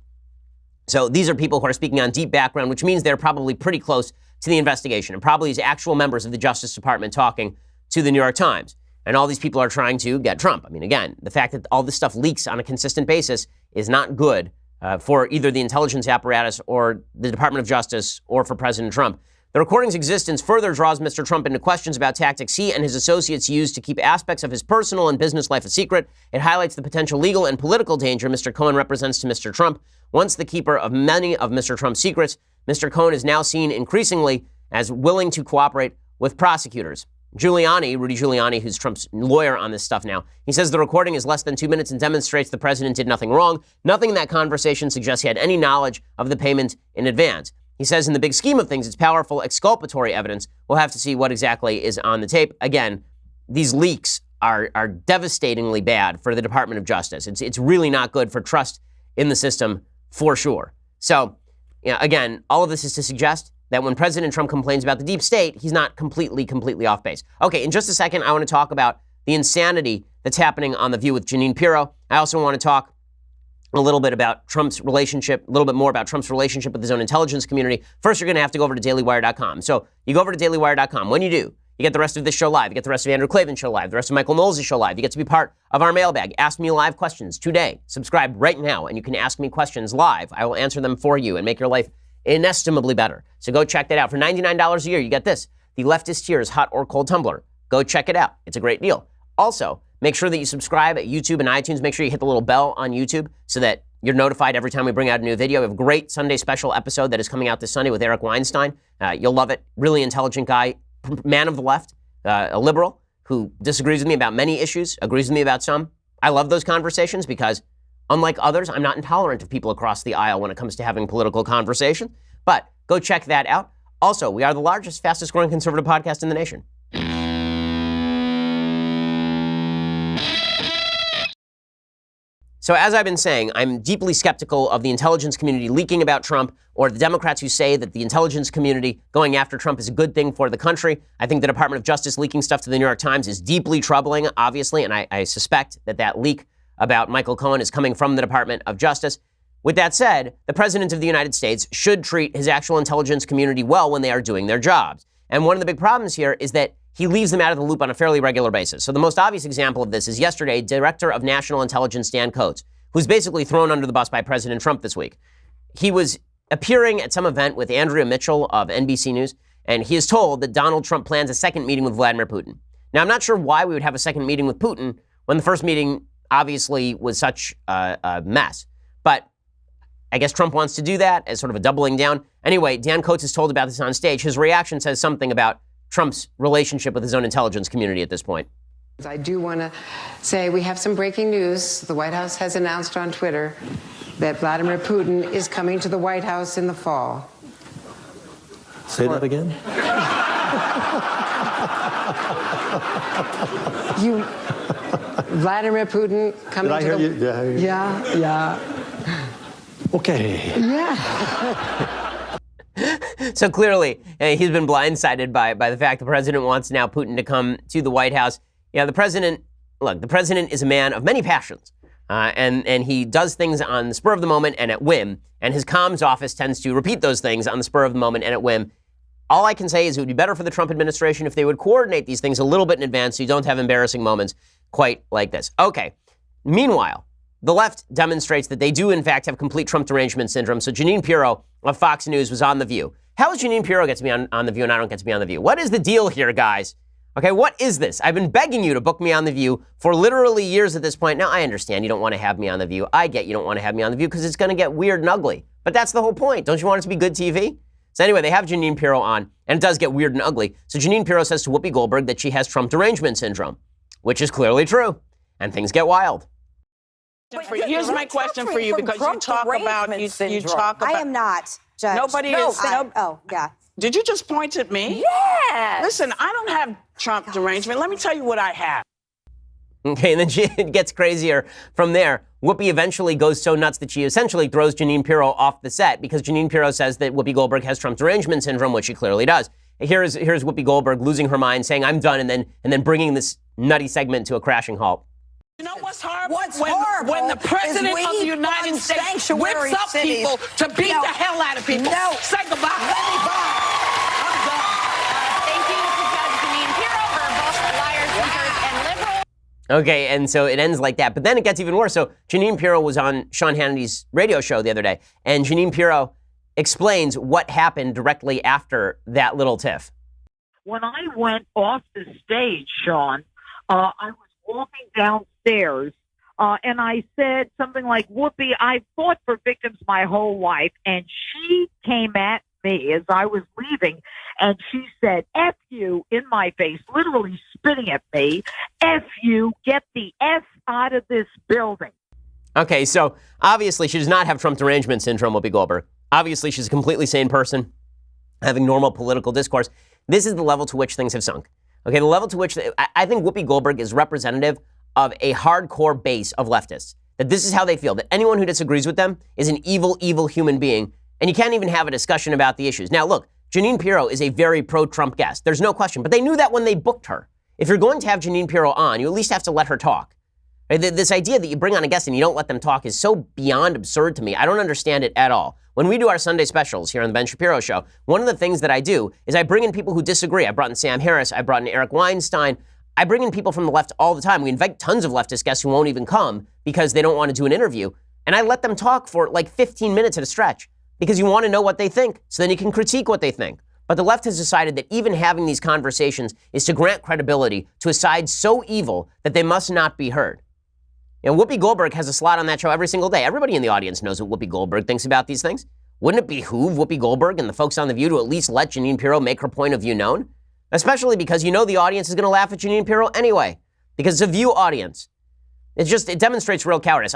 So these are people who are speaking on deep background, which means they're probably pretty close to the investigation and probably as actual members of the Justice Department talking to the New York Times. And all these people are trying to get Trump. I mean, again, the fact that all this stuff leaks on a consistent basis is not good for either the intelligence apparatus or the Department of Justice or for President Trump. The recording's existence further draws Mr. Trump into questions about tactics he and his associates used to keep aspects of his personal and business life a secret. It highlights the potential legal and political danger Mr. Cohen represents to Mr. Trump. Once the keeper of many of Mr. Trump's secrets, Mr. Cohen is now seen increasingly as willing to cooperate with prosecutors. Rudy Giuliani, who's Trump's lawyer on this stuff now, he says the recording is less than 2 minutes and demonstrates the president did nothing wrong. Nothing in that conversation suggests he had any knowledge of the payment in advance. He says in the big scheme of things, it's powerful exculpatory evidence. We'll have to see what exactly is on the tape. Again, these leaks are devastatingly bad for the Department of Justice. It's really not good for trust in the system for sure. So, again, all of this is to suggest that when President Trump complains about the deep state, he's not completely off base. Okay, in just a second, I want to talk about the insanity that's happening on The View with Jeanine Pirro. I also want to talk a little bit about Trump's relationship, a little bit more about Trump's relationship with his own intelligence community. First, you're going to have to go over to dailywire.com. So you go over to dailywire.com. When you do, you get the rest of this show live. You get the rest of Andrew Klavan's show live, the rest of Michael Knowles' show live. You get to be part of our mailbag. Ask me live questions today. Subscribe right now, and you can ask me questions live. I will answer them for you and make your life inestimably better. So go check that out. For $99 a year, you get this, the Leftist Tears Hot or Cold Tumbler. Go check it out. It's a great deal. Also, make sure that you subscribe at YouTube and iTunes. Make sure you hit the little bell on YouTube so that you're notified every time we bring out a new video. We have a great Sunday special episode that is coming out this Sunday with Eric Weinstein. You'll love it. Really intelligent guy, man of the left, a liberal who disagrees with me about many issues, agrees with me about some. I love those conversations because, unlike others, I'm not intolerant of people across the aisle when it comes to having political conversation. But go check that out. Also, we are the largest, fastest growing conservative podcast in the nation. So as I've been saying, I'm deeply skeptical of the intelligence community leaking about Trump or the Democrats who say that the intelligence community going after Trump is a good thing for the country. I think the Department of Justice leaking stuff to the New York Times is deeply troubling, obviously, and I suspect that leak about Michael Cohen is coming from the Department of Justice. With that said, the President of the United States should treat his actual intelligence community well when they are doing their jobs. And one of the big problems here is that he leaves them out of the loop on a fairly regular basis. So the most obvious example of this is yesterday, Director of National Intelligence Dan Coats, who's basically thrown under the bus by President Trump this week. He was appearing at some event with Andrea Mitchell of NBC News, and he is told that Donald Trump plans a second meeting with Vladimir Putin. Now, I'm not sure why we would have a second meeting with Putin when the first meeting obviously was such a mess. But I guess Trump wants to do that as sort of a doubling down. Anyway, Dan Coats is told about this on stage. His reaction says something about Trump's relationship with his own intelligence community at this point. I do want to say we have some breaking news. The White House has announced on Twitter that Vladimir Putin is coming to the White House in the fall. Say that again? Vladimir Putin coming Did I hear you? Did I hear you? Yeah. Okay. Yeah. So clearly, he's been blindsided by the fact the president wants now Putin to come to the White House. The president is a man of many passions, and he does things on the spur of the moment and at whim, and his comms office tends to repeat those things on the spur of the moment and at whim. All I can say is it would be better for the Trump administration if they would coordinate these things a little bit in advance so you don't have embarrassing moments quite like this. Okay. Meanwhile, the left demonstrates that they do, in fact, have complete Trump derangement syndrome. So Jeanine Pirro of Fox News was on The View. How does Jeanine Pirro get to be on The View and I don't get to be on The View? What is the deal here, guys? Okay, what is this? I've been begging you to book me on The View for literally years at this point. Now, I understand you don't want to have me on The View. I get you don't want to have me on The View because it's going to get weird and ugly. But that's the whole point. Don't you want it to be good TV? So anyway, they have Jeanine Pirro on, and it does get weird and ugly. So Jeanine Pirro says to Whoopi Goldberg that she has Trump derangement syndrome, which is clearly true, and things get wild. Here's my question for you, because you talk about. I am not, Judge. Nobody is. Oh, yeah. Did you just point at me? Yes. Listen, I don't have Trump derangement. Let me tell you what I have. Okay, and then it gets crazier from there. Whoopi eventually goes so nuts that she essentially throws Jeanine Pirro off the set because Jeanine Pirro says that Whoopi Goldberg has Trump derangement syndrome, which she clearly does. Here's Whoopi Goldberg losing her mind, saying, "I'm done," and then bringing this nutty segment to a crashing halt. You know what's horrible? What's horrible when the president is of the United States whips up people to beat the hell out of people. No. Say goodbye. Let me buy. Thank you to Judge Jeanine Pirro for both liars, cheaters, and liberals. Okay, and so it ends like that. But then it gets even worse. So Jeanine Pirro was on Sean Hannity's radio show the other day, and Jeanine Pirro explains what happened directly after that little tiff. When I went off the stage, Sean, I was walking downstairs, and I said something like, Whoopi, I fought for victims my whole life, and she came at me as I was leaving, and she said, F you, in my face, literally spitting at me, F you, get the F out of this building. Okay, so obviously she does not have Trump derangement syndrome, Whoopi Goldberg. Obviously she's a completely sane person, having normal political discourse. This is the level to which things have sunk. Okay, the level to which I think Whoopi Goldberg is representative of a hardcore base of leftists. That this is how they feel, that anyone who disagrees with them is an evil, evil human being, and you can't even have a discussion about the issues. Now, look, Jeanine Pirro is a very pro-Trump guest. There's no question, but they knew that when they booked her. If you're going to have Jeanine Pirro on, you at least have to let her talk. This idea that you bring on a guest and you don't let them talk is so beyond absurd to me. I don't understand it at all. When we do our Sunday specials here on the Ben Shapiro Show, one of the things that I do is I bring in people who disagree. I brought in Sam Harris. I brought in Eric Weinstein. I bring in people from the left all the time. We invite tons of leftist guests who won't even come because they don't want to do an interview. And I let them talk for like 15 minutes at a stretch because you want to know what they think so then you can critique what they think. But the left has decided that even having these conversations is to grant credibility to a side so evil that they must not be heard. And Whoopi Goldberg has a slot on that show every single day. Everybody in the audience knows what Whoopi Goldberg thinks about these things. Wouldn't it behoove Whoopi Goldberg and the folks on The View to at least let Jeanine Pirro make her point of view known? Especially because you know the audience is going to laugh at Jeanine Pirro anyway, because it's a View audience. It demonstrates real cowardice.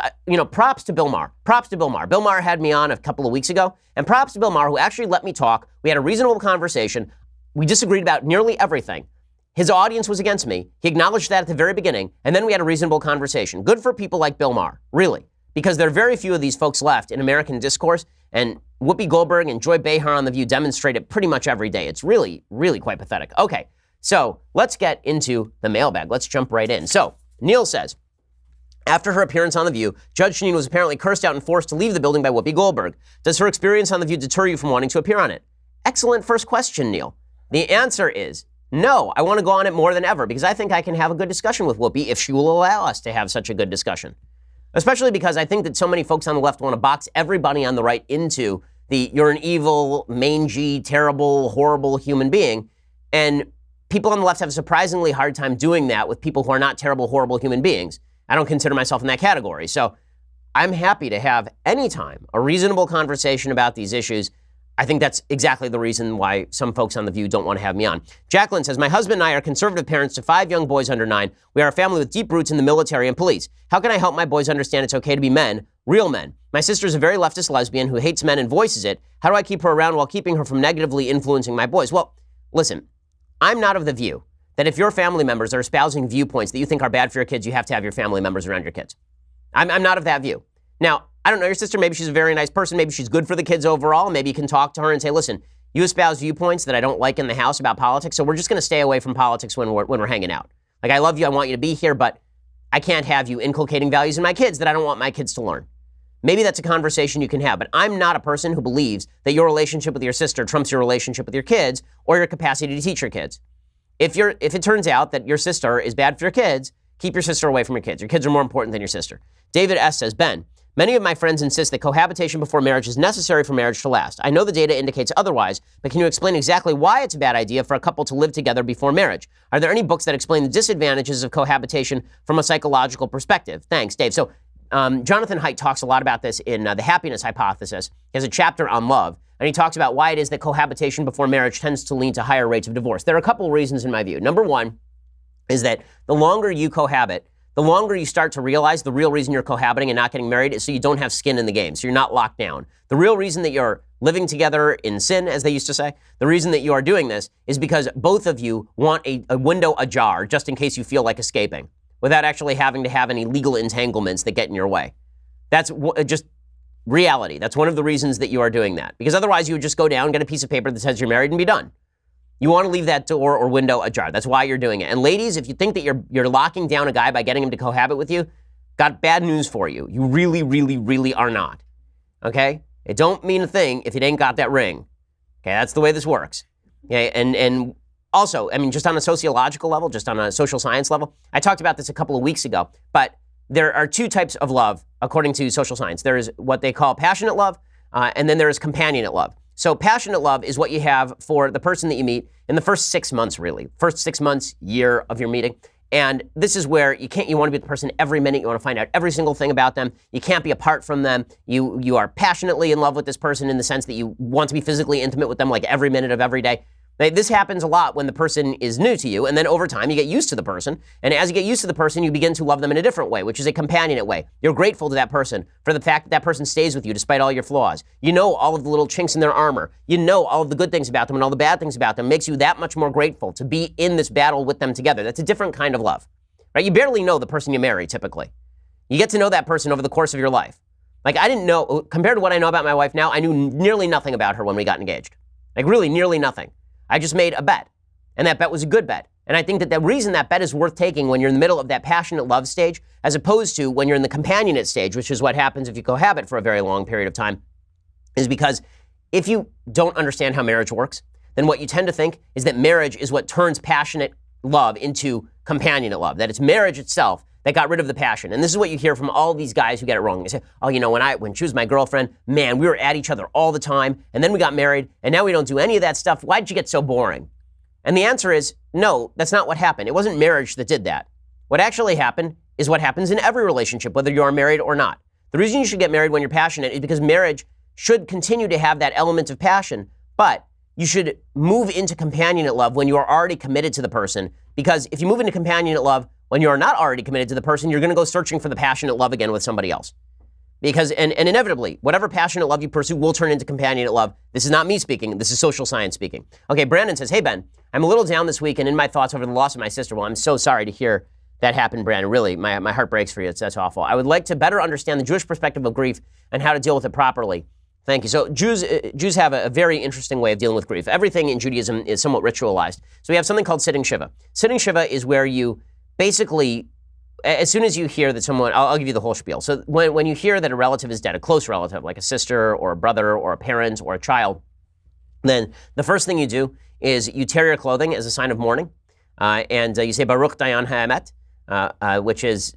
Props to Bill Maher. Props to Bill Maher. Bill Maher had me on a couple of weeks ago, and props to Bill Maher, who actually let me talk. We had a reasonable conversation. We disagreed about nearly everything. His audience was against me. He acknowledged that at the very beginning, and then we had a reasonable conversation. Good for people like Bill Maher, really, because there are very few of these folks left in American discourse, and Whoopi Goldberg and Joy Behar on The View demonstrate it pretty much every day. It's really, really quite pathetic. Okay, so let's get into the mailbag. Let's jump right in. So Neil says, after her appearance on The View, Judge Jeanine was apparently cursed out and forced to leave the building by Whoopi Goldberg. Does her experience on The View deter you from wanting to appear on it? Excellent first question, Neil. The answer is no. I want to go on it more than ever because I think I can have a good discussion with Whoopi if she will allow us to have such a good discussion. Especially because I think that so many folks on the left want to box everybody on the right into the you're an evil, mangy, terrible, horrible human being. And people on the left have a surprisingly hard time doing that with people who are not terrible, horrible human beings. I don't consider myself in that category. So I'm happy to have anytime a reasonable conversation about these issues. I think that's exactly the reason why some folks on The View don't want to have me on. Jacqueline says, my husband and I are conservative parents to 5 young boys under 9. We are a family with deep roots in the military and police. How can I help my boys understand it's okay to be men, real men? My sister is a very leftist lesbian who hates men and voices it. How do I keep her around while keeping her from negatively influencing my boys? Well, listen, I'm not of the view that if your family members are espousing viewpoints that you think are bad for your kids, you have to have your family members around your kids. I'm not of that view. Now, I don't know your sister. Maybe she's a very nice person. Maybe she's good for the kids overall. Maybe you can talk to her and say, listen, you espouse viewpoints that I don't like in the house about politics, so we're just going to stay away from politics when we're hanging out. Like, I love you. I want you to be here, but I can't have you inculcating values in my kids that I don't want my kids to learn. Maybe that's a conversation you can have, but I'm not a person who believes that your relationship with your sister trumps your relationship with your kids or your capacity to teach your kids. If it turns out that your sister is bad for your kids, keep your sister away from your kids. Your kids are more important than your sister. David S. says, Ben, many of my friends insist that cohabitation before marriage is necessary for marriage to last. I know the data indicates otherwise, but can you explain exactly why it's a bad idea for a couple to live together before marriage? Are there any books that explain the disadvantages of cohabitation from a psychological perspective? Thanks, Dave. So Jonathan Haidt talks a lot about this in The Happiness Hypothesis. He has a chapter on love, and he talks about why it is that cohabitation before marriage tends to lead to higher rates of divorce. There are a couple of reasons in my view. Number one is that the longer you cohabit, the longer you start to realize the real reason you're cohabiting and not getting married is so you don't have skin in the game, so you're not locked down. The real reason that you're living together in sin, as they used to say, the reason that you are doing this is because both of you want a window ajar just in case you feel like escaping, without actually having to have any legal entanglements that get in your way. That's just reality. That's one of the reasons that you are doing that. Because otherwise you would just go down, get a piece of paper that says you're married and be done. You want to leave that door or window ajar. That's why you're doing it. And ladies, if you think that you're locking down a guy by getting him to cohabit with you, got bad news for you. You really, really, really are not. Okay? It don't mean a thing if it ain't got that ring. Okay, that's the way this works. Okay, and Also, I mean, just on a sociological level, just on a social science level, I talked about this a couple of weeks ago, but there are two types of love, according to social science. There is what they call passionate love, and then there is companionate love. So passionate love is what you have for the person that you meet in the first 6 months, really. First 6 months, year of your meeting. And this is where you want to be with the person every minute. You want to find out every single thing about them. You can't be apart from them. You are passionately in love with this person in the sense that you want to be physically intimate with them like every minute of every day. This happens a lot when the person is new to you, and then over time you get used to the person, and as you get used to the person, you begin to love them in a different way, which is a companionate way. You're grateful to that person for the fact that that person stays with you despite all your flaws. You know all of the little chinks in their armor. You know all of the good things about them and all the bad things about them. It makes you that much more grateful to be in this battle with them together. That's a different kind of love, right? You barely know the person you marry, typically. You get to know that person over the course of your life. Like, I didn't know, compared to what I know about my wife now, I knew nearly nothing about her when we got engaged. Like, really, nearly nothing. I just made a bet, and that bet was a good bet. And I think that the reason that bet is worth taking when you're in the middle of that passionate love stage, as opposed to when you're in the companionate stage, which is what happens if you cohabit for a very long period of time, is because if you don't understand how marriage works, then what you tend to think is that marriage is what turns passionate love into companionate love, that it's marriage itself that got rid of the passion. And this is what you hear from all these guys who get it wrong. They say, oh, you know, when she was my girlfriend, man, we were at each other all the time, and then we got married, and now we don't do any of that stuff. Why'd you get so boring? And the answer is, no, that's not what happened. It wasn't marriage that did that. What actually happened is what happens in every relationship, whether you are married or not. The reason you should get married when you're passionate is because marriage should continue to have that element of passion, but you should move into companionate love when you are already committed to the person, because if you move into companionate love when you are not already committed to the person, you're going to go searching for the passionate love again with somebody else. Because, and inevitably, whatever passionate love you pursue will turn into companionate love. This is not me speaking. This is social science speaking. Okay, Brandon says, hey, Ben, I'm a little down this week and in my thoughts over the loss of my sister. Well, I'm so sorry to hear that happen, Brandon. Really, my heart breaks for you. That's awful. I would like to better understand the Jewish perspective of grief and how to deal with it properly. Thank you. So Jews have a very interesting way of dealing with grief. Everything in Judaism is somewhat ritualized. So we have something called sitting Shiva. Sitting Shiva is where you basically, as soon as you hear that someone, I'll give you the whole spiel. So when you hear that a relative is dead, a close relative, like a sister or a brother or a parent or a child, then the first thing you do is you tear your clothing as a sign of mourning, and you say Baruch Dayan Ha'emet,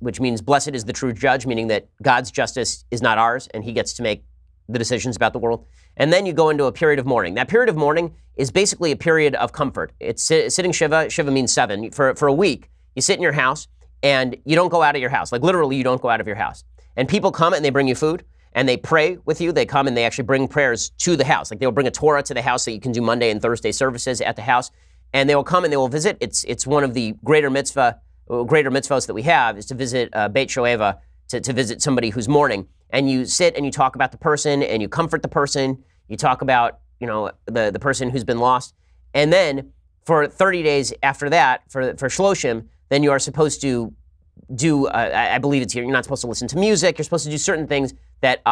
which means blessed is the true judge, meaning that God's justice is not ours, and he gets to make the decisions about the world. And then you go into a period of mourning. That period of mourning is basically a period of comfort. It's sitting Shiva. Shiva means 7. For a week, you sit in your house, and you don't go out of your house. Like, literally, you don't go out of your house. And people come and they bring you food, and they pray with you. They come and they actually bring prayers to the house. Like, they'll bring a Torah to the house so you can do Monday and Thursday services at the house. And they will come and they will visit. It's one of the greater mitzvahs that we have is to visit Beit Shoeva, to visit somebody who's mourning. And you sit and you talk about the person and you comfort the person. You talk about, you know, the person who's been lost. And then for 30 days after that, for Shloshim, then you are supposed to do, I believe it's here, you're not supposed to listen to music. You're supposed to do certain things that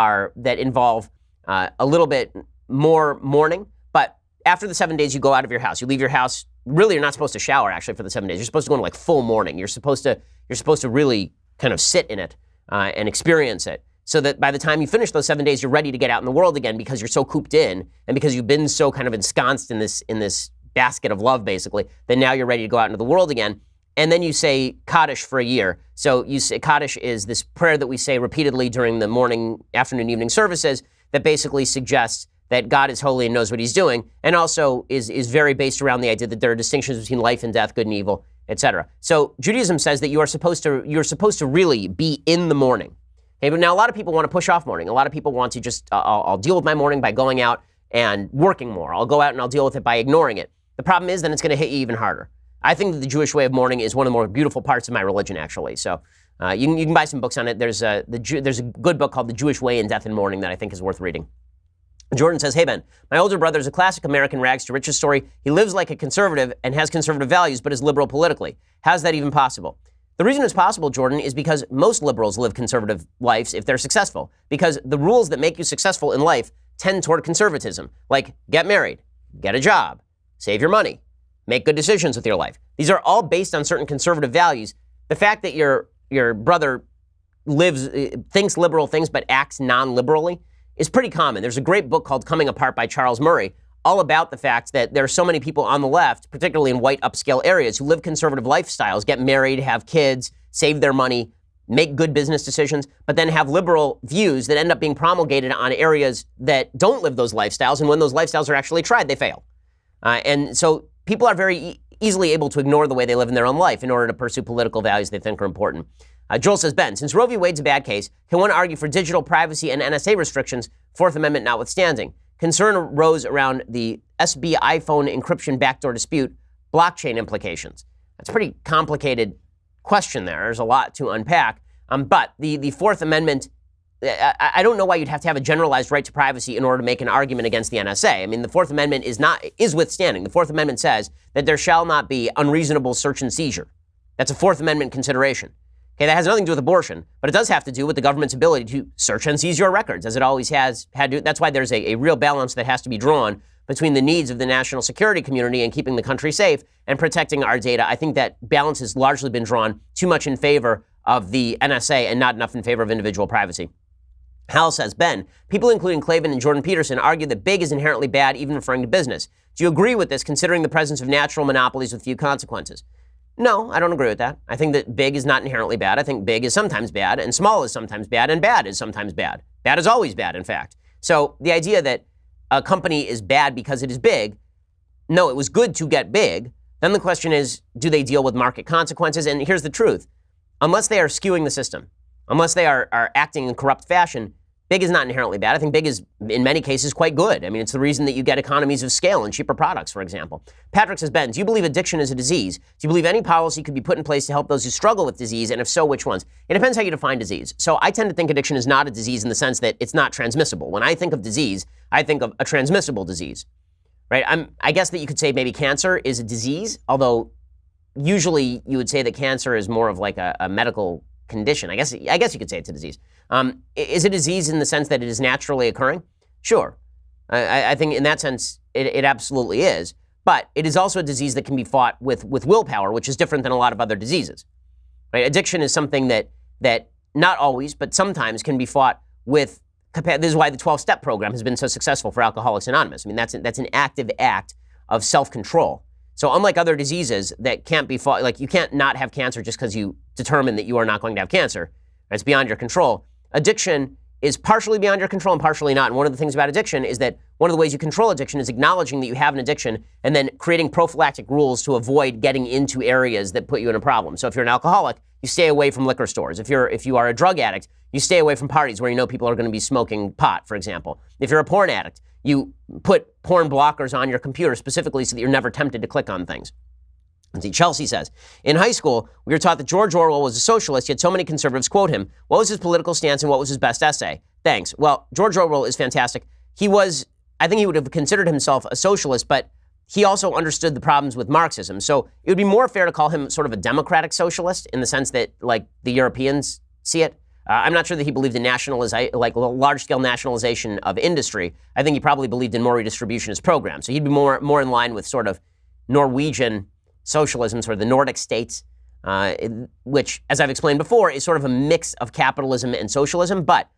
involve a little bit more mourning. But after the 7 days, you go out of your house. You leave your house. Really, you're not supposed to shower, actually, for the 7 days. You're supposed to go into, like, full mourning. You're supposed to really kind of sit in it and experience it, so that by the time you finish those 7 days, you're ready to get out in the world again because you're so cooped in and because you've been so kind of ensconced in this basket of love, basically, that now you're ready to go out into the world again. And then you say Kaddish for a year. So you say Kaddish is this prayer that we say repeatedly during the morning, afternoon, evening services that basically suggests that God is holy and knows what he's doing, and also is very based around the idea that there are distinctions between life and death, good and evil, etc. So Judaism says that you're supposed to really be in the mourning. Okay, but now a lot of people want to push off mourning. A lot of people want to just, I'll deal with my mourning by going out and working more. I'll go out and I'll deal with it by ignoring it. The problem is then it's going to hit you even harder. I think that the Jewish way of mourning is one of the more beautiful parts of my religion, actually. So you can buy some books on it. There's a good book called The Jewish Way in Death and Mourning that I think is worth reading. Jordan says, hey, Ben, my older brother is a classic American rags to riches story. He lives like a conservative and has conservative values, but is liberal politically. How's that even possible? The reason it's possible, Jordan, is because most liberals live conservative lives if they're successful, because the rules that make you successful in life tend toward conservatism, like get married, get a job, save your money, make good decisions with your life. These are all based on certain conservative values. The fact that your brother thinks liberal things but acts non-liberally is pretty common. There's a great book called Coming Apart by Charles Murray all about the fact that there are so many people on the left, particularly in white upscale areas, who live conservative lifestyles, get married, have kids, save their money, make good business decisions, but then have liberal views that end up being promulgated on areas that don't live those lifestyles. And when those lifestyles are actually tried, they fail. And so people are very easily able to ignore the way they live in their own life in order to pursue political values they think are important. Joel says, Ben, since Roe v. Wade's a bad case, can one argue for digital privacy and NSA restrictions, Fourth Amendment notwithstanding? Concern arose around the SB iPhone encryption backdoor dispute, blockchain implications. That's a pretty complicated question there. There's a lot to unpack. But the Fourth Amendment, I don't know why you'd have to have a generalized right to privacy in order to make an argument against the NSA. I mean, the Fourth Amendment is withstanding. The Fourth Amendment says that there shall not be unreasonable search and seizure. That's a Fourth Amendment consideration. Okay, that has nothing to do with abortion, but it does have to do with the government's ability to search and seize your records, as it always has had to. That's why there's a real balance that has to be drawn between the needs of the national security community and keeping the country safe and protecting our data. I think that balance has largely been drawn too much in favor of the NSA and not enough in favor of individual privacy. Hal says, Ben, people including Klavan and Jordan Peterson argue that big is inherently bad, even referring to business. Do you agree with this, considering the presence of natural monopolies with few consequences? No, I don't agree with that. I think that big is not inherently bad. I think big is sometimes bad, and small is sometimes bad, and bad is sometimes bad. Bad is always bad, in fact. So the idea that a company is bad because it is big, no, it was good to get big. Then the question is, do they deal with market consequences? And here's the truth. Unless they are skewing the system, unless they are acting in corrupt fashion, big is not inherently bad. I think big is, in many cases, quite good. I mean, it's the reason that you get economies of scale and cheaper products, for example. Patrick says, Ben, do you believe addiction is a disease? Do you believe any policy could be put in place to help those who struggle with disease? And if so, which ones? It depends how you define disease. So I tend to think addiction is not a disease in the sense that it's not transmissible. When I think of disease, I think of a transmissible disease, right? I guess that you could say maybe cancer is a disease, although usually you would say that cancer is more of like a medical condition. I guess you could say it's a disease. Is it a disease in the sense that it is naturally occurring? Sure. I think in that sense, it absolutely is. But it is also a disease that can be fought with willpower, which is different than a lot of other diseases. Right? Addiction is something that not always, but sometimes can be fought with. This is why the 12-step program has been so successful for Alcoholics Anonymous. I mean, that's an active act of self-control. So unlike other diseases that can't be fought, like you can't not have cancer just because you determine that you are not going to have cancer. It's beyond your control. Addiction is partially beyond your control and partially not. And one of the things about addiction is that one of the ways you control addiction is acknowledging that you have an addiction and then creating prophylactic rules to avoid getting into areas that put you in a problem. So if you're an alcoholic, you stay away from liquor stores. If you are a drug addict, you stay away from parties where you know people are going to be smoking pot, for example. If you're a porn addict, you put porn blockers on your computer specifically so that you're never tempted to click on things. And see, Chelsea says, in high school, we were taught that George Orwell was a socialist, yet so many conservatives quote him. What was his political stance and what was his best essay? Thanks. Well, George Orwell is fantastic. I think he would have considered himself a socialist, but he also understood the problems with Marxism. So it would be more fair to call him sort of a democratic socialist in the sense that, like, the Europeans see it. I'm not sure that he believed in large-scale nationalization of industry. I think he probably believed in more redistributionist programs. So he'd be more in line with sort of Norwegian socialism, sort of the Nordic states, which, as I've explained before, is sort of a mix of capitalism and socialism. But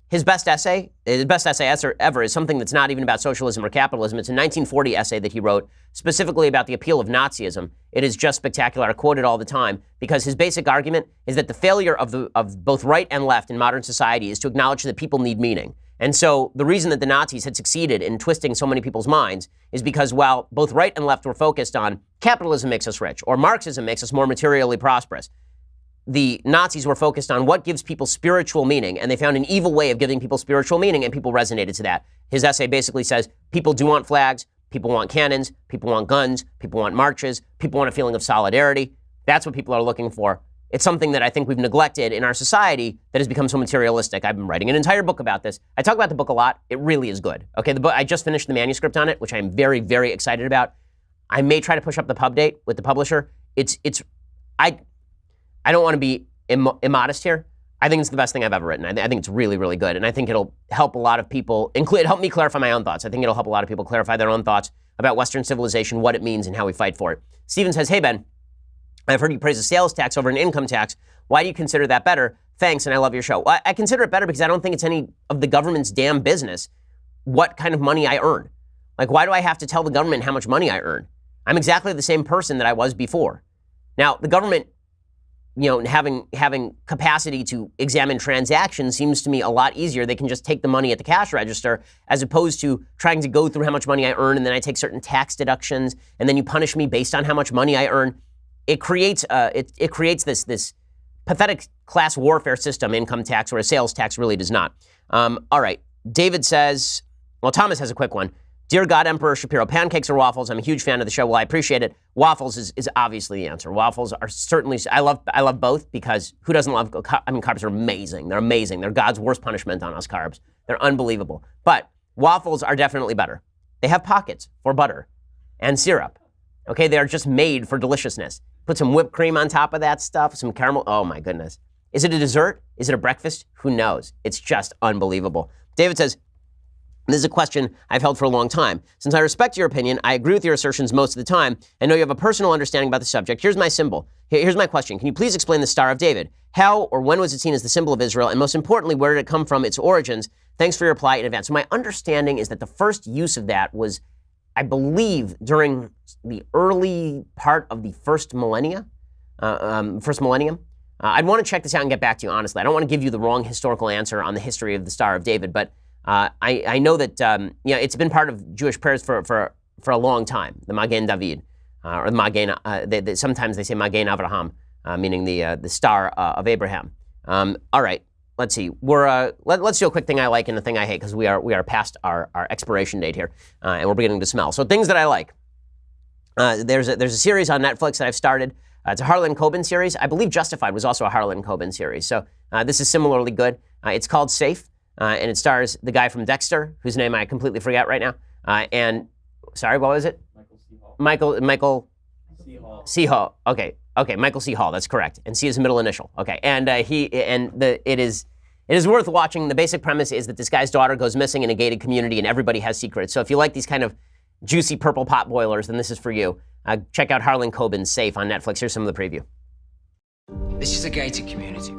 his best essay ever is something that's not even about socialism or capitalism. It's a 1940 essay that he wrote specifically about the appeal of Nazism. It is just spectacular. I quote it all the time because his basic argument is that the failure of both right and left in modern society is to acknowledge that people need meaning. And so the reason that the Nazis had succeeded in twisting so many people's minds is because while both right and left were focused on capitalism makes us rich or Marxism makes us more materially prosperous, the Nazis were focused on what gives people spiritual meaning, and they found an evil way of giving people spiritual meaning, and people resonated to that. His essay basically says people do want flags, people want cannons, people want guns, people want marches, people want a feeling of solidarity. That's what people are looking for. It's something that I think we've neglected in our society that has become so materialistic. I've been writing an entire book about this. I talk about the book a lot. It really is good. Okay, the book, I just finished the manuscript on it, which I'm very, very excited about. I may try to push up the pub date with the publisher. I don't want to be immodest here. I think it's the best thing I've ever written. I think it's really, really good. And I think it'll help a lot of people, help me clarify my own thoughts. I think it'll help a lot of people clarify their own thoughts about Western civilization, what it means, and how we fight for it. Steven says, hey, Ben, I've heard you praise a sales tax over an income tax. Why do you consider that better? Thanks, and I love your show. Well, I consider it better because I don't think it's any of the government's damn business what kind of money I earn. Like, why do I have to tell the government how much money I earn? I'm exactly the same person that I was before. Now, the government, having capacity to examine transactions seems to me a lot easier. They can just take the money at the cash register as opposed to trying to go through how much money I earn, and then I take certain tax deductions, and then you punish me based on how much money I earn. It creates this pathetic class warfare system, income tax, where a sales tax really does not. All right. David says, well, Thomas has a quick one. Dear God, Emperor Shapiro, pancakes or waffles? I'm a huge fan of the show. Well, I appreciate it. Waffles is obviously the answer. Waffles are certainly, I love both, because who doesn't love, carbs are amazing. They're amazing. They're God's worst punishment on us carbs. They're unbelievable. But waffles are definitely better. They have pockets for butter and syrup. Okay, they're just made for deliciousness. Put some whipped cream on top of that stuff, some caramel. Oh my goodness. Is it a dessert? Is it a breakfast? Who knows? It's just unbelievable. David says, this is a question I've held for a long time. Since I respect your opinion, I agree with your assertions most of the time, and know you have a personal understanding about the subject. Here's my symbol. Here's my question. Can you please explain the Star of David? How or when was it seen as the symbol of Israel? And most importantly, where did it come from, its origins? Thanks for your reply in advance. So my understanding is that the first use of that was, I believe, during the early part of the first millennium. I'd want to check this out and get back to you, honestly. I don't want to give you the wrong historical answer on the history of the Star of David, but I know that it's been part of Jewish prayers for a long time. The Magen David, or the Magen. Sometimes they say Magen Avraham, meaning the Star of Abraham. All right, let's see. Let's do a quick thing I like and a thing I hate, because we are past our expiration date here, and we're beginning to smell. So things that I like. There's a series on Netflix that I've started. It's a Harlan Coben series. I believe Justified was also a Harlan Coben series. So this is similarly good. It's called Safe. And it stars the guy from Dexter, whose name I completely forget right now. Sorry, what was it? Michael C. Hall. Okay, Michael C. Hall. That's correct. And C is the middle initial. Okay, and it is worth watching. The basic premise is that this guy's daughter goes missing in a gated community, and everybody has secrets. So if you like these kind of juicy purple pot boilers, then this is for you. Check out Harlan Coben's Safe on Netflix. Here's some of the preview. This is a gated community.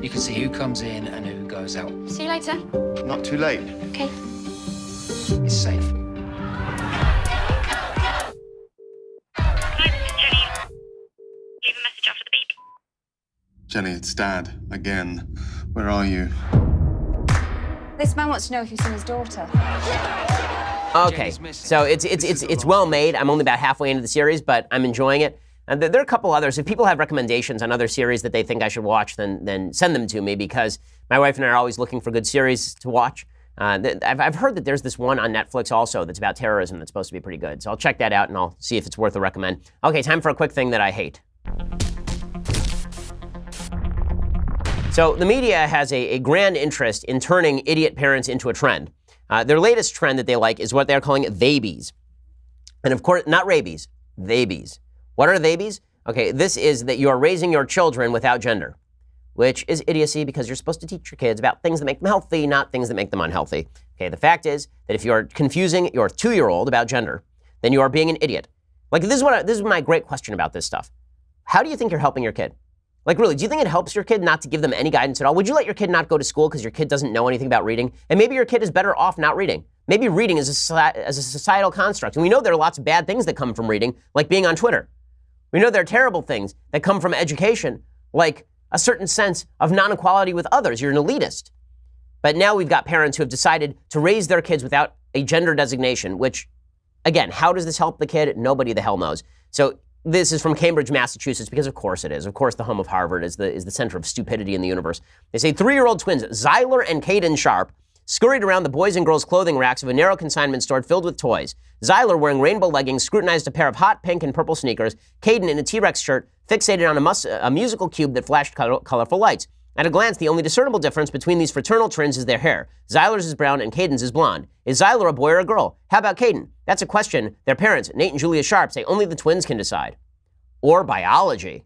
You can see who comes in and who goes out. See you later. Not too late. Okay. It's safe. Hi, this is Jenny. Leave a message after the beep. Jenny, it's Dad, again. Where are you? This man wants to know if you've seen his daughter. Okay, so it's well made. I'm only about halfway into the series, but I'm enjoying it. And there are a couple others. If people have recommendations on other series that they think I should watch, then send them to me, because my wife and I are always looking for good series to watch. I've heard that there's this one on Netflix also that's about terrorism that's supposed to be pretty good. So I'll check that out and I'll see if it's worth a recommend. Okay, time for a quick thing that I hate. So the media has a grand interest in turning idiot parents into a trend. Their latest trend that they like is what they're calling theybies. And of course, not rabies, theybies. What are theybies? Okay, this is that you are raising your children without gender, which is idiocy, because you're supposed to teach your kids about things that make them healthy, not things that make them unhealthy. Okay, the fact is that if you're confusing your 2-year-old about gender, then you are being an idiot. Like, this is my great question about this stuff. How do you think you're helping your kid? Like, really, do you think it helps your kid not to give them any guidance at all? Would you let your kid not go to school because your kid doesn't know anything about reading? And maybe your kid is better off not reading. Maybe reading is a societal construct. And we know there are lots of bad things that come from reading, like being on Twitter. We know there are terrible things that come from education, like a certain sense of non-equality with others. You're an elitist. But now we've got parents who have decided to raise their kids without a gender designation, which, again, how does this help the kid? Nobody the hell knows. So this is from Cambridge, Massachusetts, because of course it is. Of course, the home of Harvard is the center of stupidity in the universe. They say 3-year-old twins, Zyler and Caden Sharp, scurried around the boys' and girls' clothing racks of a narrow consignment store filled with toys. Zyler, wearing rainbow leggings, scrutinized a pair of hot pink and purple sneakers. Caden, in a T-Rex shirt, fixated on a musical cube that flashed colorful lights. At a glance, the only discernible difference between these fraternal twins is their hair. Zyler's is brown and Caden's is blonde. Is Zyler a boy or a girl? How about Caden? That's a question their parents, Nate and Julia Sharp, say only the twins can decide. Or biology,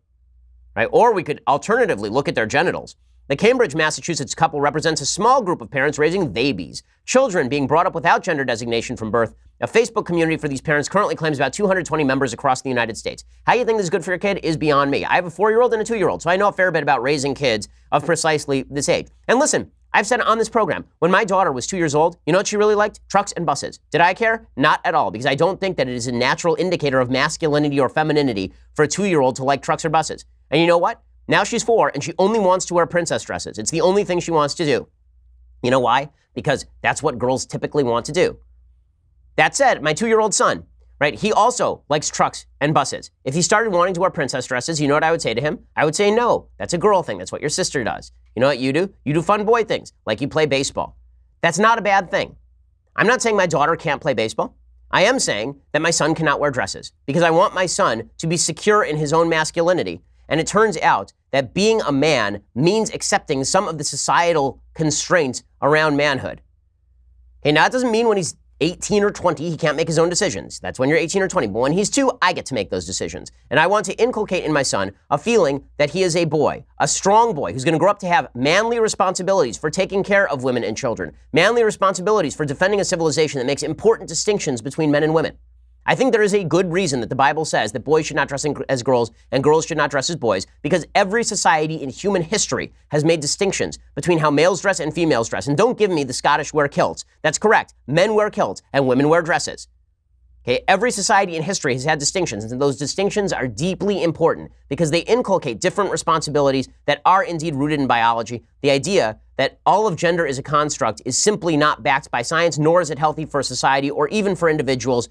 right? Or we could alternatively look at their genitals. The Cambridge, Massachusetts couple represents a small group of parents raising babies, children being brought up without gender designation from birth. A Facebook community for these parents currently claims about 220 members across the United States. How you think this is good for your kid is beyond me. I have a 4-year-old and a 2-year-old, so I know a fair bit about raising kids of precisely this age. And listen, I've said on this program, when my daughter was 2 years old, you know what she really liked? Trucks and buses. Did I care? Not at all, because I don't think that it is a natural indicator of masculinity or femininity for a 2-year-old to like trucks or buses. And you know what? Now she's 4 and she only wants to wear princess dresses. It's the only thing she wants to do. You know why? Because that's what girls typically want to do. That said, my 2-year-old son, right, he also likes trucks and buses. If he started wanting to wear princess dresses, you know what I would say to him? I would say, no, that's a girl thing. That's what your sister does. You know what you do? You do fun boy things, like you play baseball. That's not a bad thing. I'm not saying my daughter can't play baseball. I am saying that my son cannot wear dresses because I want my son to be secure in his own masculinity. And it turns out that being a man means accepting some of the societal constraints around manhood. Okay, now that doesn't mean when he's 18 or 20, he can't make his own decisions. That's when you're 18 or 20. But when he's 2, I get to make those decisions. And I want to inculcate in my son a feeling that he is a boy, a strong boy who's going to grow up to have manly responsibilities for taking care of women and children, manly responsibilities for defending a civilization that makes important distinctions between men and women. I think there is a good reason that the Bible says that boys should not dress as girls and girls should not dress as boys, because every society in human history has made distinctions between how males dress and females dress. And don't give me the Scottish wear kilts. That's correct. Men wear kilts and women wear dresses. Okay, every society in history has had distinctions, and those distinctions are deeply important because they inculcate different responsibilities that are indeed rooted in biology. The idea that all of gender is a construct is simply not backed by science, nor is it healthy for society or even for individuals.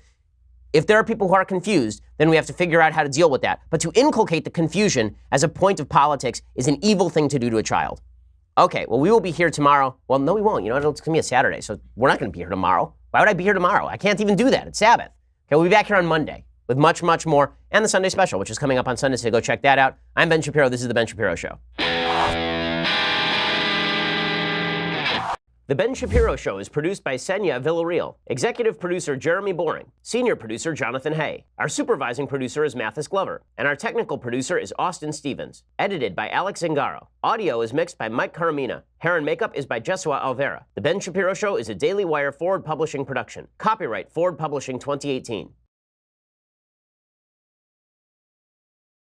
If there are people who are confused, then we have to figure out how to deal with that. But to inculcate the confusion as a point of politics is an evil thing to do to a child. Okay, well, we will be here tomorrow. Well, no, we won't. You know, it's going to be a Saturday, so we're not going to be here tomorrow. Why would I be here tomorrow? I can't even do that. It's Sabbath. Okay, we'll be back here on Monday with much, much more, and the Sunday special, which is coming up on Sunday, so go check that out. I'm Ben Shapiro. This is The Ben Shapiro Show. The Ben Shapiro Show is produced by Senya Villarreal, executive producer Jeremy Boring, senior producer Jonathan Hay. Our supervising producer is Mathis Glover, and our technical producer is Austin Stevens. Edited by Alex Zingaro. Audio is mixed by Mike Caramina. Hair and makeup is by Jesua Alvera. The Ben Shapiro Show is a Daily Wire Forward Publishing production. Copyright Forward Publishing 2018.